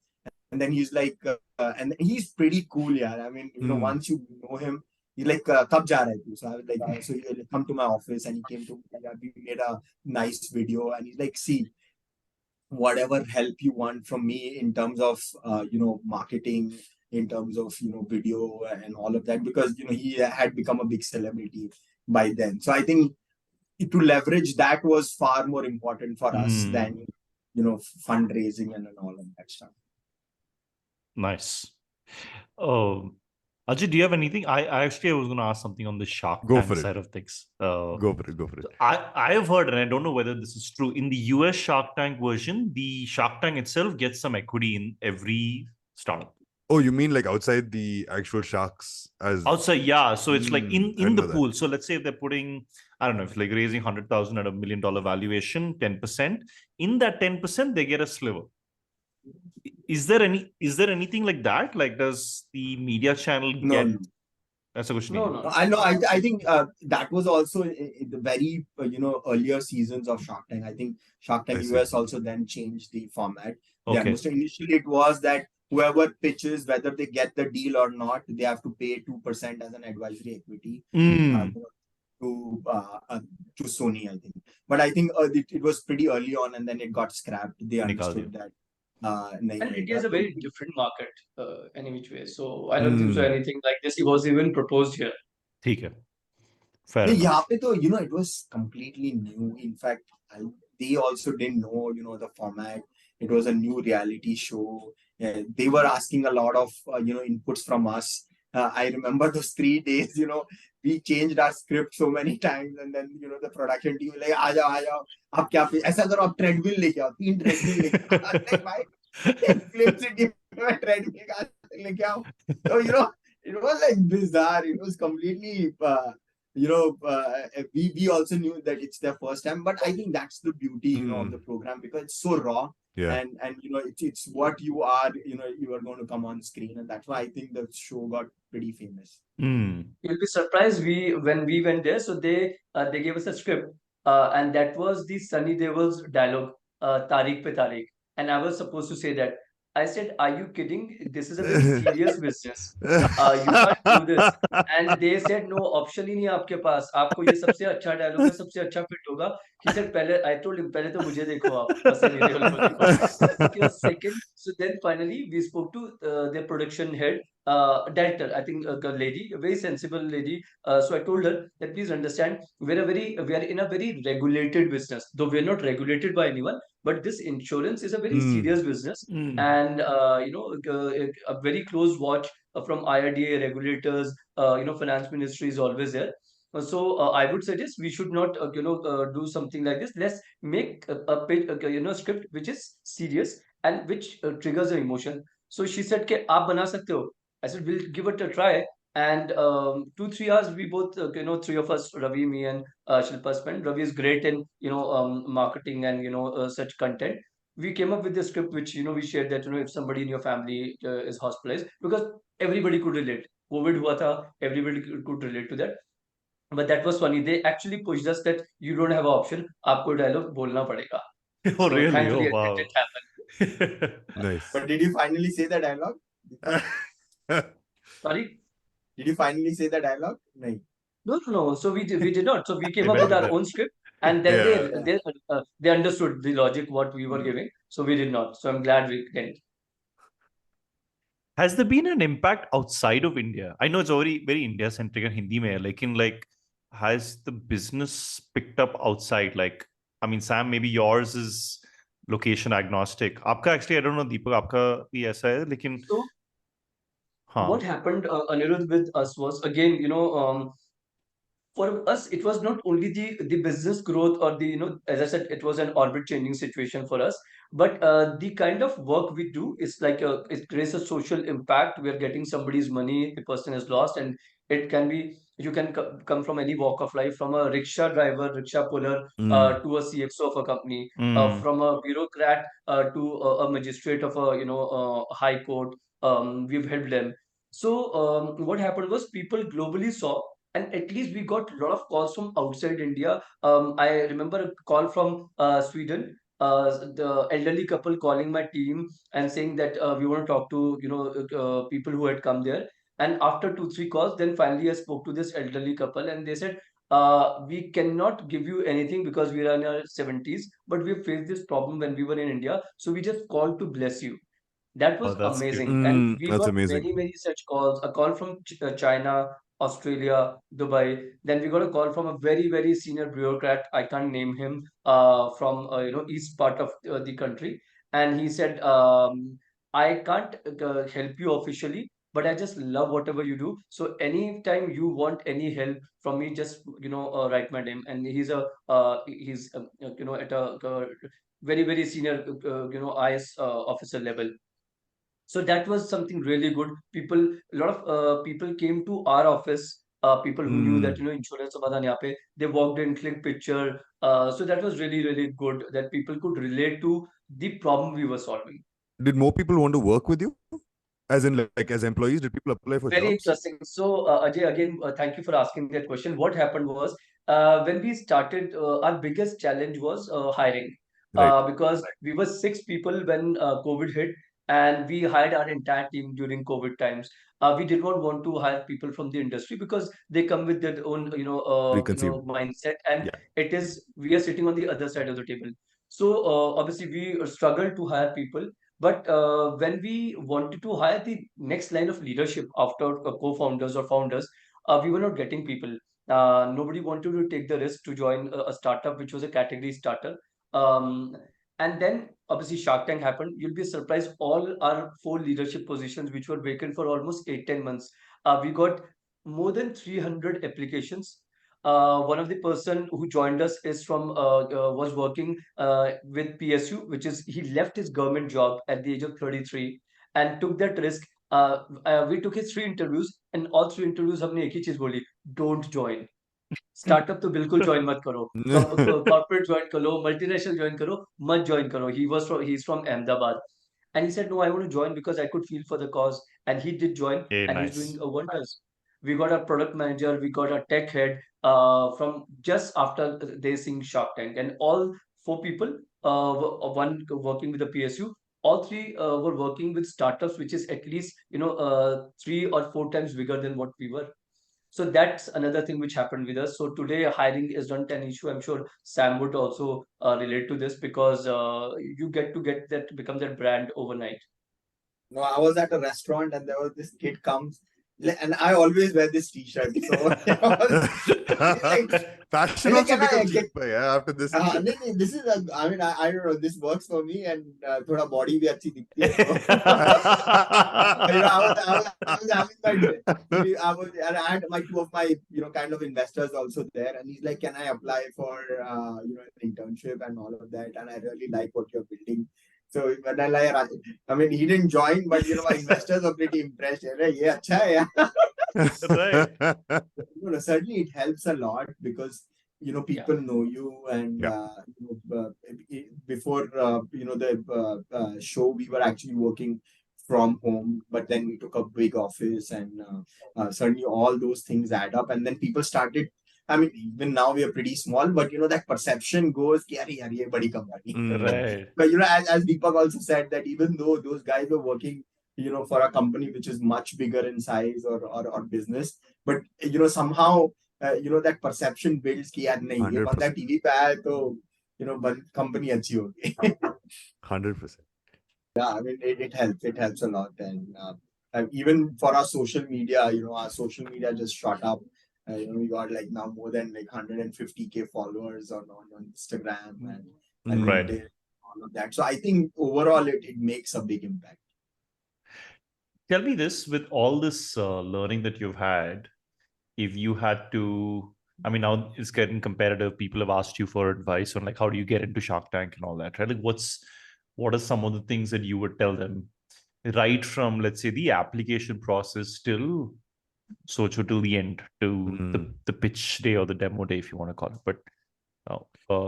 And then he's like, and he's pretty cool, yeah. I mean, once you know him, he's like, "Kab ja raha hai tu?" So I was like, so he come to my office, and he came to me. We made a nice video, and he's like, "See, whatever help you want from me in terms of marketing, in terms of video and all of that," because he had become a big celebrity by then. So I think to leverage that was far more important for us than fundraising and all of that stuff. Nice. Ajay, do you have anything? I actually was going to ask something on the Shark Tank side of things. Go for it. I have heard, and I don't know whether this is true, in the US Shark Tank version, the Shark Tank itself gets some equity in every startup. Oh, you mean like outside the actual sharks? Outside, yeah. So it's like in the pool. That. So let's say if they're putting, I don't know, if like raising 100,000 at $1 million valuation, 10%. In that 10%, they get a sliver. Is there anything like that? Like, does the media channel get? No. That's a question. No. I know. I think that was also in the very earlier seasons of Shark Tank. I think Shark Tank US also then changed the format. Okay. So initially it was that whoever pitches, whether they get the deal or not, they have to pay 2% as an advisory equity to Sony, I think. But I think it was pretty early on, and then it got scrapped. They understood that. And India is a very different market, any which way. So I don't think so anything like this was even proposed here. ठीक है. Fair No, enough. यहाँ पे तो, it was completely new. In fact, they also didn't know, the format. It was a new reality show. Yeah, they were asking a lot of, inputs from us. I remember those 3 days, we changed our script so many times, and then, the production team like, आ जाओ, आप क्या ऐसा करो, आप treadmill लेके आओ, 3 treadmill लेके आओ. I was like, भाई, Film City में treadmill कहाँ से लेके आओ? So, it was like bizarre. It was completely, we also knew that it's their first time, but I think that's the beauty, of the program, because it's so raw. Yeah. And it's what you are, you are going to come on screen, and that's why I think the show got pretty famous. You'll be surprised when we went there. So they gave us a script, and that was the Sunny Deol's dialogue, Tariq pe Tariq, and I was supposed to say that. I said, "Are you kidding? This is a very serious business. You can't do this." And they said, "No, option ही नहीं है आपके पास. आपको ये सबसे अच्छा dialogue है, सबसे अच्छा fit होगा." He said, "पहले I told him पहले तो मुझे देखो आप, Sunny Deol को देखो." It was second. So then finally we spoke to their production head, director, I think a lady, a very sensible lady. So I told her that please understand, we are in a very regulated business, though we are not regulated by anyone, but this insurance is a very serious business, and a very close watch from IRDA regulators. Finance ministry is always there. So I would suggest we should not, do something like this. Let's make a page, script which is serious and which triggers the emotion. So she said, "के आप बना सकते हो?" I said, "We'll give it a try." And 2-3 hours, we both, three of us, Ravi, me, and Shilpa spent. Ravi is great in, marketing and, such content. We came up with the script, which, we shared that, if somebody in your family is hospitalized, because everybody could relate. COVID hua tha, everybody could relate to that. But that was funny. They actually pushed us that you don't have an option. आपको dialogue बोलना पड़ेगा. Oh, So really? thankfully Oh, wow. it did happen. Nice. But did you finally say the dialogue? Sorry? Did you finally say the dialogue? No. No. So we did not. So we came up with our own script, and then Yeah. they understood the logic what we were giving. So we did not. So I'm glad we didn't. Has there been an impact outside of India? I know it's already very India centric and Hindi mein, like has the business picked up outside? Like, I mean, Sam, maybe yours is location agnostic. Aapka actually, I don't know, Deepak, aapka bhi aisa hai, lekin So हाँ. what happened, Anirudh, with us was again, for us, it was not only the business growth or the, as I said, it was an orbit changing situation for us. But the kind of work we do is like it creates a social impact. We are getting somebody's money, the person is lost, and it can be you can come from any walk of life, from a rickshaw driver, rickshaw puller, to a CXO of a company, from a bureaucrat to a magistrate of a high court. We've helped them. So what happened was people globally saw, and at least we got a lot of calls from outside India. I remember a call from Sweden, the elderly couple calling my team and saying that we want to talk to people who had come there. And after 2-3 calls, then finally I spoke to this elderly couple, and they said, "We cannot give you anything because we are in our 70s, but we faced this problem when we were in India, so we just called to bless you." That Oh, was that's cute. amazing. And we That's got amazing. many, many such calls. A call from China, Australia, Dubai. Then we got a call from a very, very senior bureaucrat. I can't name him, from east part of the country. And he said, "I can't help you officially, but I just love whatever you do. So anytime you want any help from me, just write my name." And he's at a very, very senior IS officer level. So that was something really good. A lot of people came to our office. People who knew that Insurance Samadhan yahan pe, they walked in, clicked picture. So that was really, really good that people could relate to the problem we were solving. Did more people want to work with you? As in, like as employees, did people apply for Very jobs? interesting. So, Ajay, again, thank you for asking that question. What happened was, when we started, our biggest challenge was hiring, Right. because we were 6 people when COVID hit, and we hired our entire team during COVID times. We did not want to hire people from the industry because they come with their own, Preconceived. mindset, and Yeah. we are sitting on the other side of the table. So, obviously, we struggled to hire people. But when we wanted to hire the next line of leadership after co-founders or founders, we were not getting people. Nobody wanted to take the risk to join a startup which was a category starter. Um, and then obviously Shark Tank happened. You'll be surprised. All our 4 leadership positions, which were vacant for almost 8-10 months, we got more than 300 applications. One of the person who joined us is from was working with PSU, which is he left his government job at the age of 33 and took that risk. We took his 3 interviews, and all 3 interviews हमने एक ही चीज बोली, don't join. Startup तो बिल्कुल join मत करो, corporate join करो, multinational join करो, मत ज्वाइन करो. He is from Ahmedabad, and he said, no, I want to join because I could feel for the cause, and he did join, and he's doing Nice. wonders. We got a product manager, we got a tech head from just after they seeing Shark Tank, and all 4 people, one working with the PSU, all 3 were working with startups which is at least 3 or 4 times bigger than what we were. So that's another thing which happened with us. So today hiring is not an issue. I'm sure Sam would also relate to this, because you get to get that, become that brand overnight. No, I was at a restaurant and there was this kid comes, and I always wear this t-shirt. So fashion like, also can I becomes get- cheaper, yeah, after this. this is I mean, I don't know, this works for me, and thoda body bhi achhi dikhti hai. I was having and I had my 2 of my kind of investors also there, and he's like, can I apply for an internship and all of that, and I really like what you're building. So when I mean, he didn't join, but my investors are pretty impressed. Yeah, acha hai, yeah. Right. Certainly it helps a lot because people know you, and before the show we were actually working from home, but then we took a big office, and certainly all those things add up, and then people started. I mean, even now we are pretty small, but that perception goes, ki, "Arey, yaar, ye badi company." Right. But as Deepak also said, that even though those guys were working for a company which is much bigger in size or business, but somehow that perception builds कि यार नहीं ये बंदा 100%. TV पे आया तो company अच्छी होगी. 100%. Yeah, I mean it helps a lot, and even for our social media, our social media just shot up. We got like now more than like 150K followers on Instagram and Right. LinkedIn, all of that. So I think overall it makes a big impact. Tell me this, with all this learning that you've had, if you had to, I mean, now it's getting competitive. People have asked you for advice on like, how do you get into Shark Tank and all that, right? Like what are some of the things that you would tell them, right from, let's say, the application process till till the end, to the pitch day or the demo day, if you want to call it. But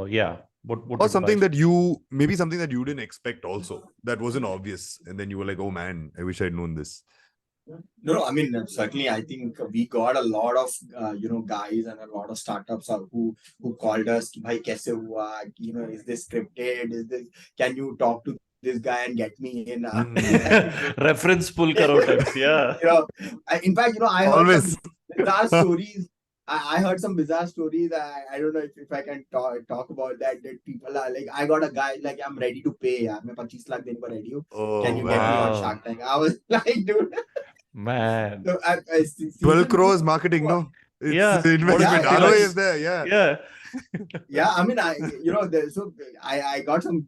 yeah, what Or something advice? that maybe something that you didn't expect also, that wasn't obvious, and then you were like, oh man, I wish I'd known this. No, I mean, certainly I think we got a lot of guys and a lot of startups who called us, "Bhai, kaise hua? Is this scripted? Can you talk to this guy and get me in?" Reference pull karo types, yeah. In fact, I heard Always. some bizarre stories. I heard some bizarre stories. I don't know if I can talk about that. That people are like, I got a guy like, I'm ready to pay. Yeah, मैं 25 lakh देने को ready हूँ. Oh, Can you get me on wow. Shark Tank? I was like, dude. Man. So, 12 crores marketing, no? It's Yeah. investment. Yeah, ROI yeah. is there, yeah. Yeah. Yeah, I mean, so I got some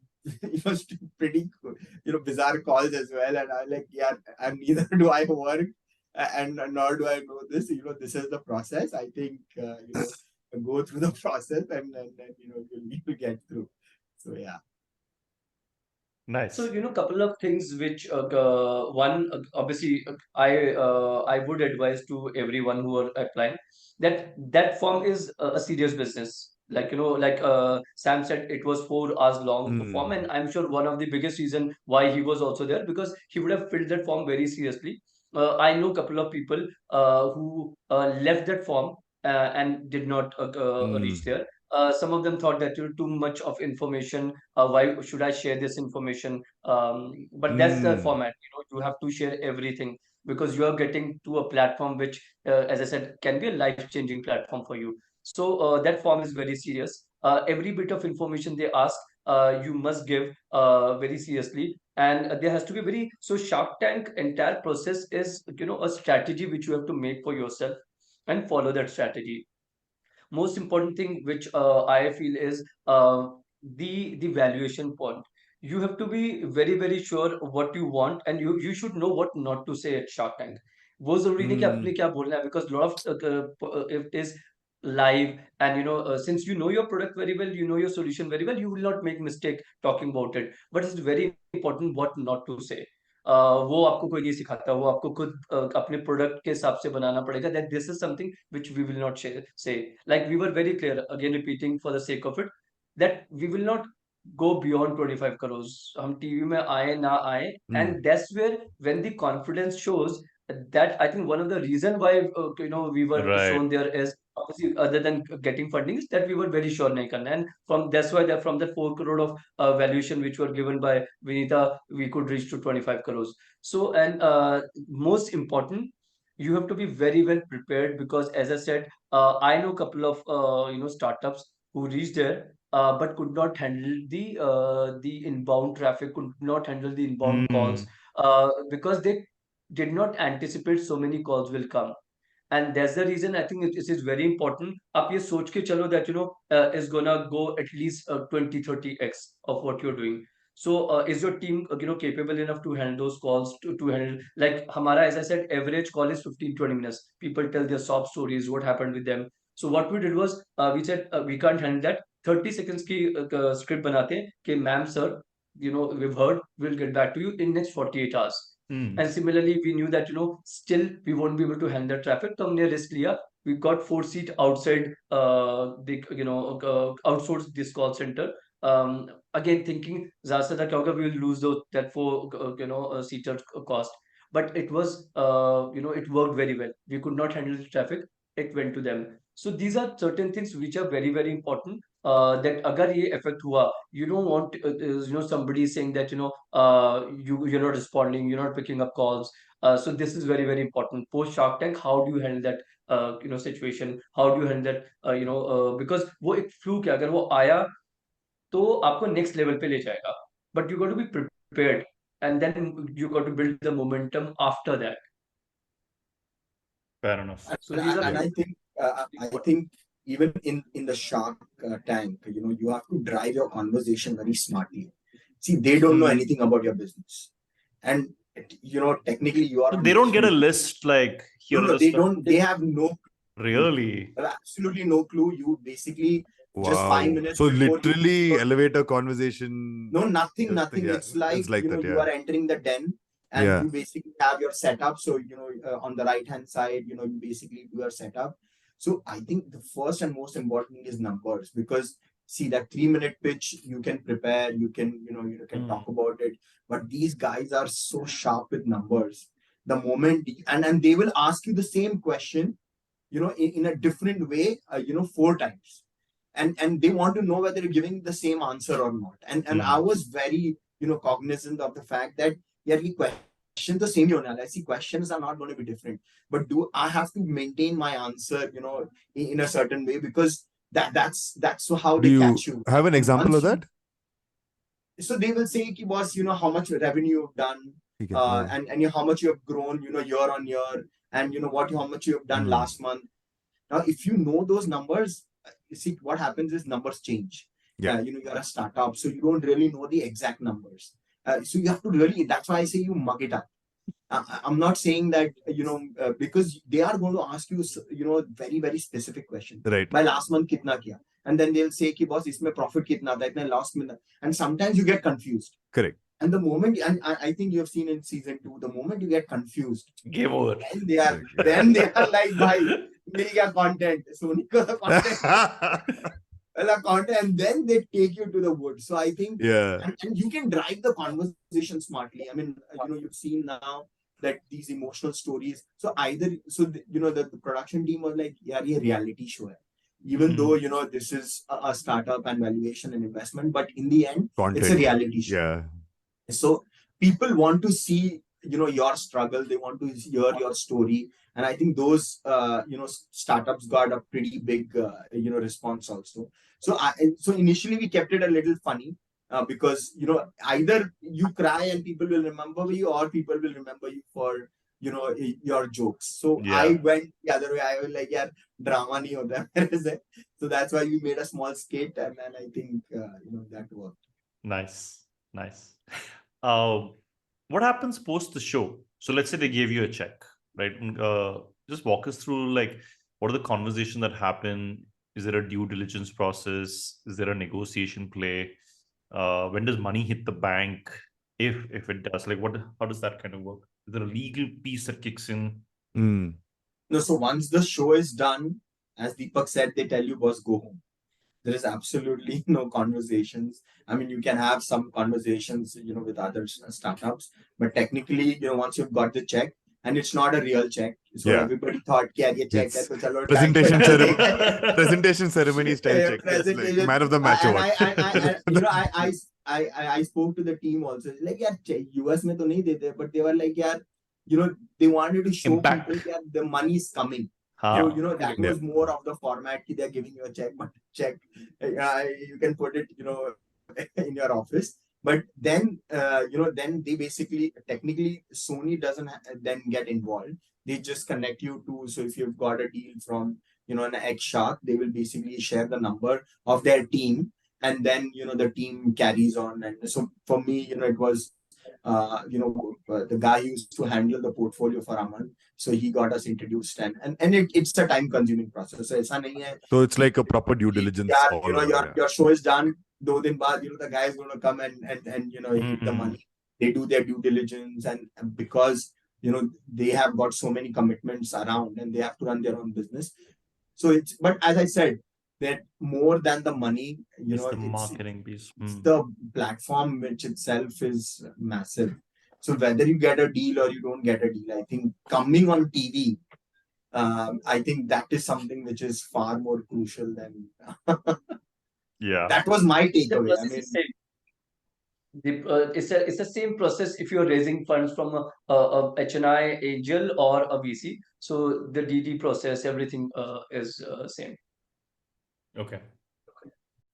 pretty bizarre calls as well, and I'm like, yeah, and neither do I work, and nor do I know this. This is the process. I think go through the process, and you'll need to get through. So yeah. Nice. So couple of things which one obviously I would advise to everyone who are applying, that form is a serious business. Like like Sam said, it was 4 hours long form, and I'm sure one of the biggest reason why he was also there, because he would have filled that form very seriously. I know a couple of people who left that form and did not reach there. Some of them thought that too much of information. Why should I share this information? But that's the format. You have to share everything, because you are getting to a platform which, as I said, can be a life-changing platform for you. So that form is very serious. Every bit of information they ask, you must give very seriously, and there has to be very. So Shark Tank entire process is a strategy which you have to make for yourself and follow that strategy. most important thing which I feel is the valuation point. You have to be very sure what you want, and you should know what not to say at Shark Tank. वो जरूरी नहीं कि आपने क्या बोलना है, because lot of it is live, and since you know your product very well, you know your solution very well, you will not make mistake talking about it. But it's very important what not to say. वो आपको कोई नहीं सिखाता, वो आपको खुद अपने product के हिसाब से बनाना पड़ेगा, that this is something which we will not say. Like we were very clear, again repeating for the sake of it, that we will not go beyond 25 crores. हम टीवी में आए ना आए, and that's where when the confidence shows, that I think one of the reason why we were shown there is, obviously other than getting funding, is that we were very sure nahi karna, and that's why that from the 4 crore of valuation which were given by Vinita, we could reach to 25 crores. So, and most important, you have to be very well prepared, because as I said, I know a couple of startups who reached there, but could not handle the inbound traffic, could not handle the inbound calls, because they did not anticipate so many calls will come. And that's the reason I think it is very important. आप ये सोच के चलो that is gonna go at least 20-30x of what you're doing. So is your team capable enough to handle those calls, to handle, like हमारा, as I said, average call is 15-20 minutes. People tell their sob stories, what happened with them. So what we did was, we said we can't handle that. 30 seconds की script बनाते हैं कि ma'am sir, we've heard, we'll get back to you in next 48 hours. And similarly, we knew that still we won't be able to handle the traffic. So हमने risk लिया. We got 4 seat outside the outsourced this call center. Again thinking ज़्यादा से ज़्यादा क्या होगा, we will lose that 4 seater cost. But it was it worked very well. We could not handle the traffic. It went to them. So these are certain things which are very important. That अगर ये effect हुआ, you don't want somebody saying that you're not responding, you're not picking up calls. So this is very important. Post Shark Tank, how do you handle that situation? How do you handle that because वो एक fluke है, अगर वो आया तो आपको next level पे ले जाएगा. But you got to be prepared, and then you got to build the momentum after that. Fair enough. So these are, and I think even in the Shark Tank, you have to drive your conversation very smartly. See, they don't know anything about your business, and technically you are. They don't get a list like here. No, they don't. They have no. Really? Absolutely no clue. You basically just Wow. 5 minutes. So before literally you, elevator conversation. No, nothing. Yeah, It's like, that, you are entering the den, and you basically have your setup. So on the right hand side, you basically do your setup. So I think the first and most important is numbers, because see, that 3-minute pitch, you can prepare, you can you can talk about it, but these guys are so sharp with numbers. The moment and they will ask you the same question, in a different way, 4 times, and they want to know whether you're giving the same answer or not. And I was very cognizant of the fact that we question the same. I see questions are not going to be different, but do I have to maintain my answer in a certain way, because that's how they catch you. Have an example of that? So they will say, boss, how much revenue you've done, and how much you have grown year on year, and how much you have done last month. Now if you know those numbers, you see what happens is numbers change. You're a startup, so you don't really know the exact numbers. So you have to really, that's why I say you mug it up. I'm not saying that because they are going to ask you very specific questions. Right. My last month kitna kiya, and then they'll say ki boss isme profit kitna tha, itna last month, and sometimes you get confused. Correct. And the moment, and I think you have seen in season 2, the moment you get confused, game over. Then they are like, bhai, mil gaya content, Sony ko the content. Content, and then they take you to the woods. So I think, and you can drive the conversation smartly. I mean, you've seen now that these emotional stories. So the production team was like, yeah, ye reality show hai. Even though this is a startup and valuation and investment, but in the end, it's a reality show. Yeah. So people want to see your struggle. They want to hear your story. And I think those startups got a pretty big response also. So initially we kept it a little funny, because either you cry and people will remember you, or people will remember you for your jokes. So I went the other way. I was like, yeah, drama nahi hota hai mere se. So that's why we made a small skit, and then I think that worked. Nice. What happens post the show? So let's say they gave you a check, right? Just walk us through, like, what are the conversations that happen? Is there a due diligence process? Is there a negotiation play? When does money hit the bank? If it does, like, how does that kind of work? Is there a legal piece that kicks in? No, so once the show is done, as Deepak said, they tell you, boss, go home. There is absolutely no conversations. I mean, you can have some conversations, with other startups, but technically, once you've got the check, and it's not a real check, so everybody thought, yeah, ye check hai, to chalo, presentation ceremony, presentation ceremony style check. Like man of the match award. I spoke to the team also. Like, yeah, US mein to nahi dete, but they were like, yeah, they wanted to show people that the money is coming. So, that was more of the format. They're giving you a check, but check, you can put it, in your office. But then, then they basically, technically, Sony doesn't then get involved. They just connect you to, so if you've got a deal from, an ex-shark, they will basically share the number of their team. And then, the team carries on. And so for me, it was, the guy who used to handle the portfolio for Aman. So he got us introduced, and it's a time consuming process. So it's like a proper due diligence. Your show is done. 2 दिन बाद, the guy is going to come and hit the money. They do their due diligence, and because they have got so many commitments around, and they have to run their own business. So but as I said, that more than the money, it's the marketing piece. It's the platform which itself is massive. So whether you get a deal or you don't get a deal, I think coming on TV, I think that is something which is far more crucial than. That was my takeaway. I mean, it's the same process if you're raising funds from a HNI angel or a VC. So the DD process, everything is same. Okay.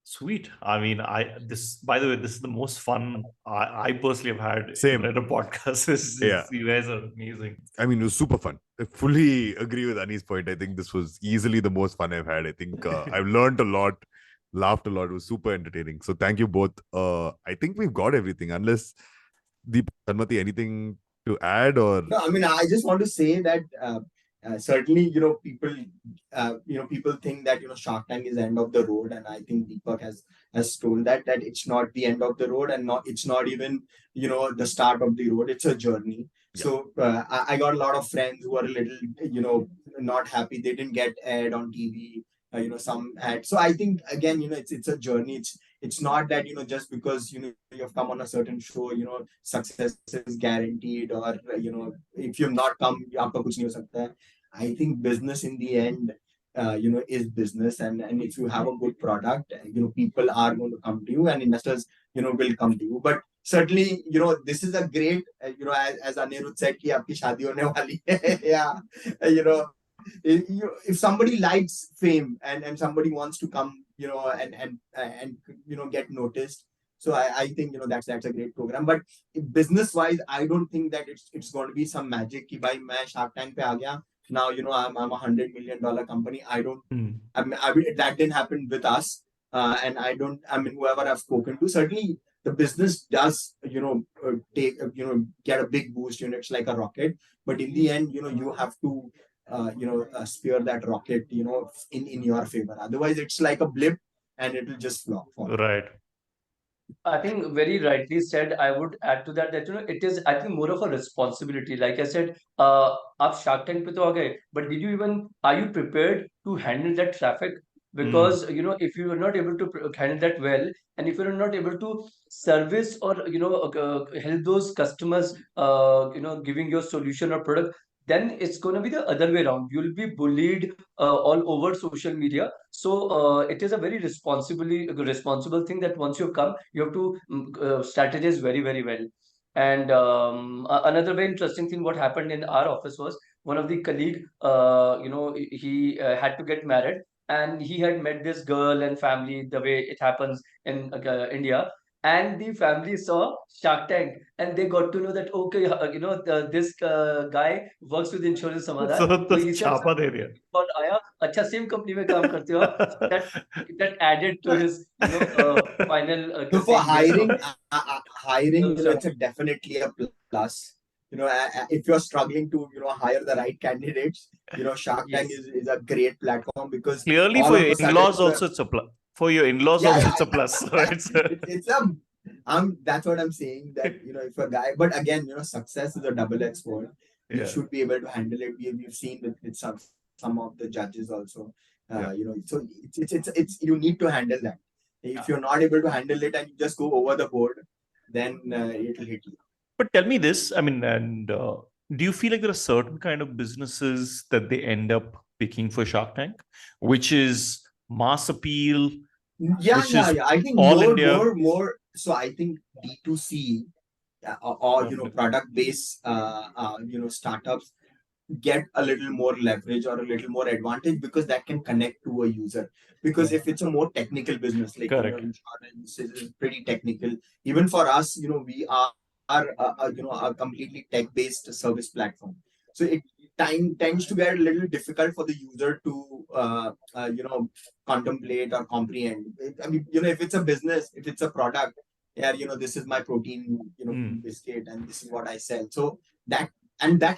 Sweet. I mean, by the way, this is the most fun I personally have had at a podcast. You guys are amazing. I mean, it was super fun. I fully agree with Ani's point. I think this was easily the most fun I've had. I think I've learned a lot, laughed a lot. It was super entertaining. So thank you both. I think we've got everything. Unless Deepak, Sanmati, anything to add? Or no, I mean, I just want to say that certainly, people, people think that Shark Tank is the end of the road, and I think Deepak has told that it's not the end of the road, and it's not even the start of the road. It's a journey. Yeah. So I got a lot of friends who are a little not happy they didn't get aired on TV. Some ad. So I think again, it's a journey. It's not that just because you've come on a certain show, success is guaranteed, or if you've not come, aapka kuch nahi ho sakta hai. I think business in the end, is business, and if you have a good product, people are going to come to you, and investors, will come to you. But certainly, this is a great, as Anirudh said, ki aapki shaadi hone wali hai. Yeah, if somebody likes fame and somebody wants to come, and get noticed. So I think that's a great program. But business wise, I don't think that it's going to be some magic. Ki bhai main Shark Tank pe aa gaya. Now I'm a $100 million company. I don't. I mean, that didn't happen with us. And I don't. I mean, whoever I've spoken to, certainly the business does take get a big boost. It's like a rocket. But in the end, you have to steer that rocket, in your favor. Otherwise, it's like a blip, and it will just flop. Right. I think very rightly said. I would add to that it is, I think, more of a responsibility. Like I said, आप Shark Tank पे तो आ गए, but are you prepared to handle that traffic? Because if you are not able to handle that well, and if you are not able to service or help those customers, giving your solution or product, then it's going to be the other way around. You'll be bullied all over social media. So it is a very responsible thing that once you come, you have to strategize very, very well. And another very interesting thing what happened in our office was one of the colleague, he had to get married, and he had met this girl and family the way it happens in India. and the family saw Shark Tank, and they got to know that okay, this guy works with Insurance Samadhan. So तो the इसे हम छापा दे दिया. Call आया, अच्छा same company में काम करते हो आप. That added to his final So for saying yes of hiring, Shark it's definitely a plus. If you're struggling to, hire the right candidates, Shark Tank Yes. is a great platform because Clearly, all for of your a sudden, in-laws also it's a plus. For your in-laws yeah, also yeah, it's a plus. Right? it's a, that's what I'm saying that, if a guy, but again, success is a double-edged sword. You Yeah. should be able to handle it. We've seen with some of the judges also, so it's you need to handle that. If you're not able to handle it and you just go over the board, then it'll hit you. But tell me this, I mean, and do you feel like there are certain kind of businesses that they end up picking for Shark Tank, which is mass appeal, Yeah, which yeah, is yeah. I think all India? more. So I think D2C, or product-based startups get a little more leverage or a little more advantage because that can connect to a user. Because if it's a more technical business, like Correct. insurance is pretty technical. Even for us, we are a completely tech-based service platform. So it tends to get a little difficult for the user to contemplate or comprehend. I mean, if it's a business, if it's a product, yeah, this is my protein, biscuit, and this is what I sell. So that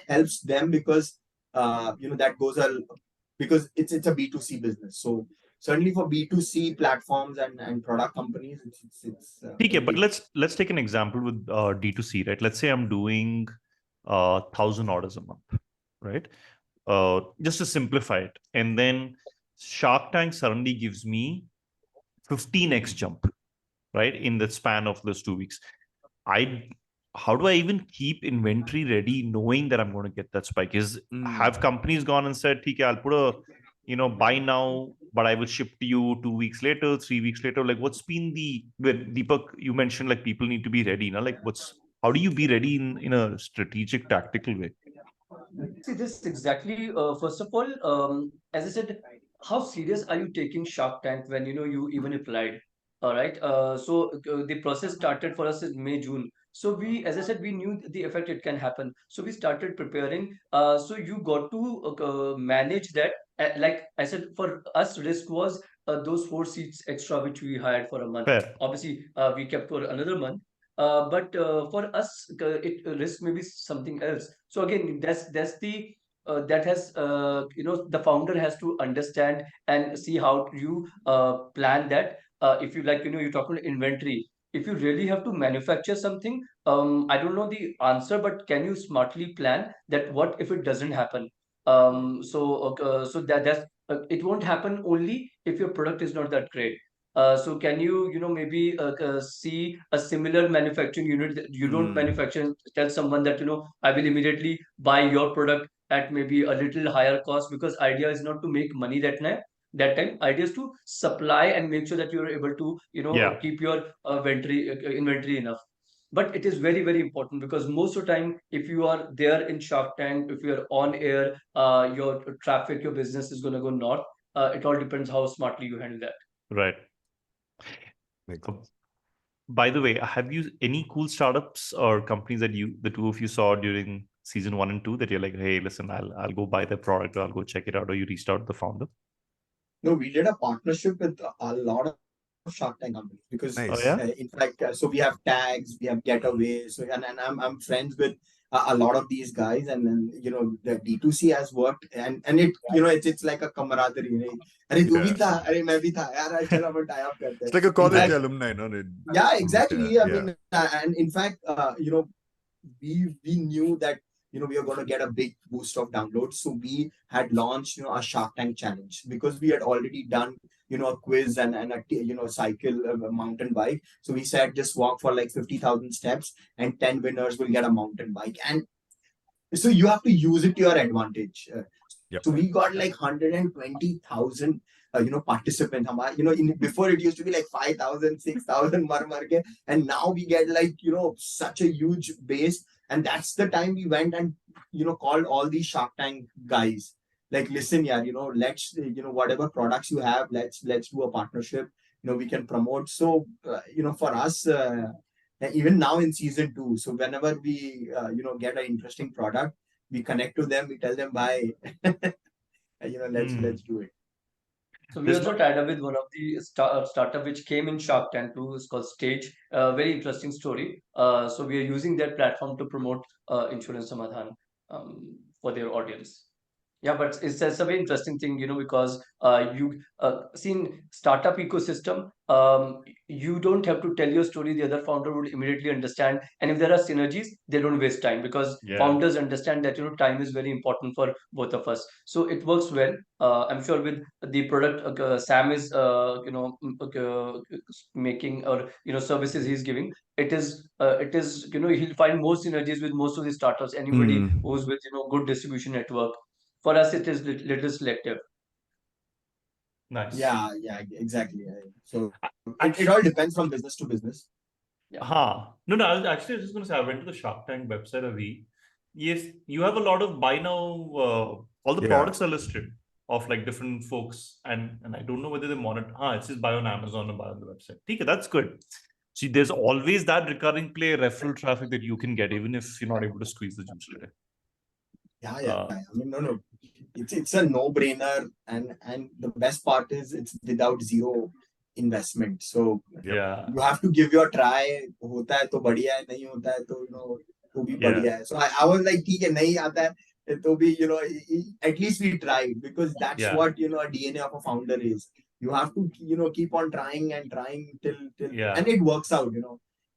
helps them because that goes because it's a B2C business. So certainly for B2C platforms and product companies, it's Okay, a but big. let's take an example with D2C, right? Let's say I'm doing 1,000 orders a month, right? Just to simplify it, and then Shark Tank suddenly gives me 15x jump, right, in the span of those 2 weeks. How do I even keep inventory ready knowing that I'm going to get that spike? Have companies gone and said, okay, I'll put a, buy now, but I will ship to you 2 weeks later, 3 weeks later? Like, what's been when Deepak, you mentioned like people need to be ready, like how do you be ready in a strategic, tactical way? See, this exactly. First of all, as I said, how serious are you taking Shark Tank when you even applied? All right. So the process started for us in May, June. So we, as I said, we knew the effect it can happen. So we started preparing. So you got to manage that. Like I said, for us, risk was those 4 seats extra which we hired for a month. Fair. Obviously, we kept for another month. But for us, it risk may be something else. So again, that's the that has the founder has to understand and see how you plan that. If you like, you talk about inventory. If you really have to manufacture something, I don't know the answer, but can you smartly plan that? What if it doesn't happen? So that's it won't happen only if your product is not that great. So can maybe see a similar manufacturing unit that you don't manufacture and tell someone that, I will immediately buy your product at maybe a little higher cost, because idea is not to make money that time. Idea is to supply and make sure that you're able to, Yeah. keep your inventory enough. But it is very, very important because most of the time, if you are there in Shark Tank, if you are on air, your traffic, your business is going to go north. It all depends how smartly you handle that. Right. By the way, have you any cool startups or companies that the two of you saw during season 1 and 2 that you're like, hey, listen, I'll go buy their product, or I'll go check it out, or you reached out to the founder? No, we did a partnership with a lot of Shark Tank companies because, Oh, yeah? in fact, so we have tags, we have getaways, so and I'm friends with a lot of these guys, and then the D2C has worked, and it it's like a camaraderie. अरे तू भी था, अरे मैं भी था, यार चल अपन tie up करते हैं. It's like a In college fact, alumni, no? yeah, exactly. Yeah, I mean, and in fact, we knew that we are going to get a big boost of downloads, so we had launched a Shark Tank challenge because we had already done a quiz and a cycle, a mountain bike. So we said just walk for like 50,000 steps and 10 winners will get a mountain bike, and so you have to use it to your advantage. Yep. So we got like 120,000 participants. Before it used to be like 5,000, 6,000 mar ke, and now we get like such a huge base. And that's the time we went and called all these Shark Tank guys. Like, listen, yeah, let's whatever products you have, let's do a partnership. we can promote. So for us, even now in season 2, so whenever we get an interesting product, we connect to them, we tell them bye. Let's do it. So we also tied up with one of the startup which came in Shark Tank too. It's called Stage. Very interesting story. So we are using that platform to promote Insurance Samadhan for their audience. Yeah, but it's a very interesting thing, because you see in startup ecosystem, you don't have to tell your story. The other founder would immediately understand, and if there are synergies, they don't waste time because founders understand that time is very important for both of us. So it works well. I'm sure with the product Sam is making or services he's giving. It is he'll find more synergies with most of the startups. Anybody who's with good distribution network. For us, it is little selective. Nice. Yeah, exactly. So it all depends from business to business. Yeah. No, I was just going to say, I went to the Shark Tank website, Avi. Yes, you have a lot of buy now, all the products are listed of like different folks, and I don't know whether they monitor. It says buy on Amazon or buy on the website. Okay, that's good. See, there's always that recurring play referral traffic that you can get, even if you're not able to squeeze the juice today. Yeah. I mean, no. It's a no-brainer, and the best part is it's without zero investment. So you have to give your try. होता है तो बढ़िया है, नहीं होता है तो तो भी बढ़िया है. So I was like, ठीक है, नहीं आता है तो भी at least we tried, because that's what a DNA of a founder is. You have to keep on trying and trying till and it works out.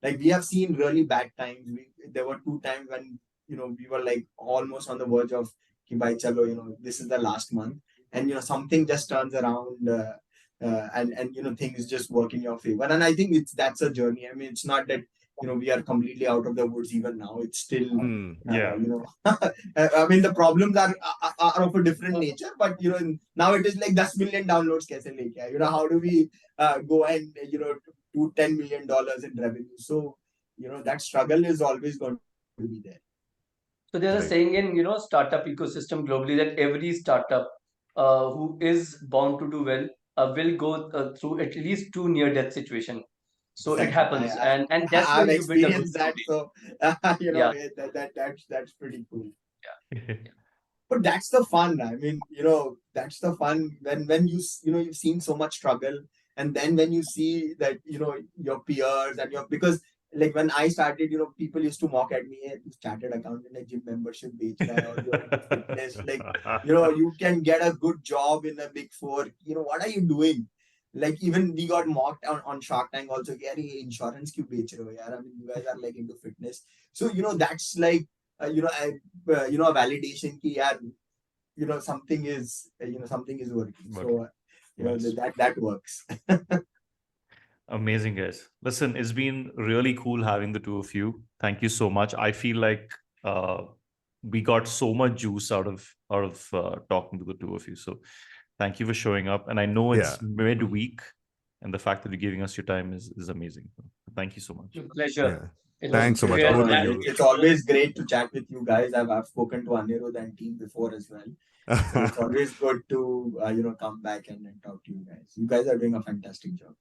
Like we have seen really bad times. There were 2 times when we were like almost on the verge of ki bhai chalo, this is the last month, and something just turns around, and things just work in your favor. And I think that's a journey. I mean, it's not that we are completely out of the woods even now. It's still I mean, the problems are of a different nature, but now it is like 10 million downloads kaise leke aaye? How do we go and do $10 million in revenue? So that struggle is always going to be there. So there's a saying in startup ecosystem globally that every startup who is bound to do well will go through at least 2 near-death situation. So it happens, and that's I've where you build a good experienced that. story. So that's pretty cool. Yeah. But that's the fun. I mean, that's the fun when you've seen so much struggle, and then when you see that your peers and because like when I started, people used to mock at me, hey, chartered accountant, a gym membership beach guy, or you're into fitness, like you can get a good job in a Big Four. What are you doing? Like even we got mocked on Shark Tank also. Gary, insurance क्यों बेच रहे हो यार? I mean, you guys are like into fitness, so that's like a validation ki yaar, something is working. So that works. Amazing, guys. Listen, it's been really cool having the two of you. Thank you so much. I feel like we got so much juice out of talking to the two of you. So thank you for showing up. And I know it's midweek, and the fact that you're giving us your time is amazing. Thank you so much. Pleasure. Thanks so much. It's always great to chat with you guys. I've spoken to Anirudh and team before as well. So it's always good to come back and talk to you guys. You guys are doing a fantastic job.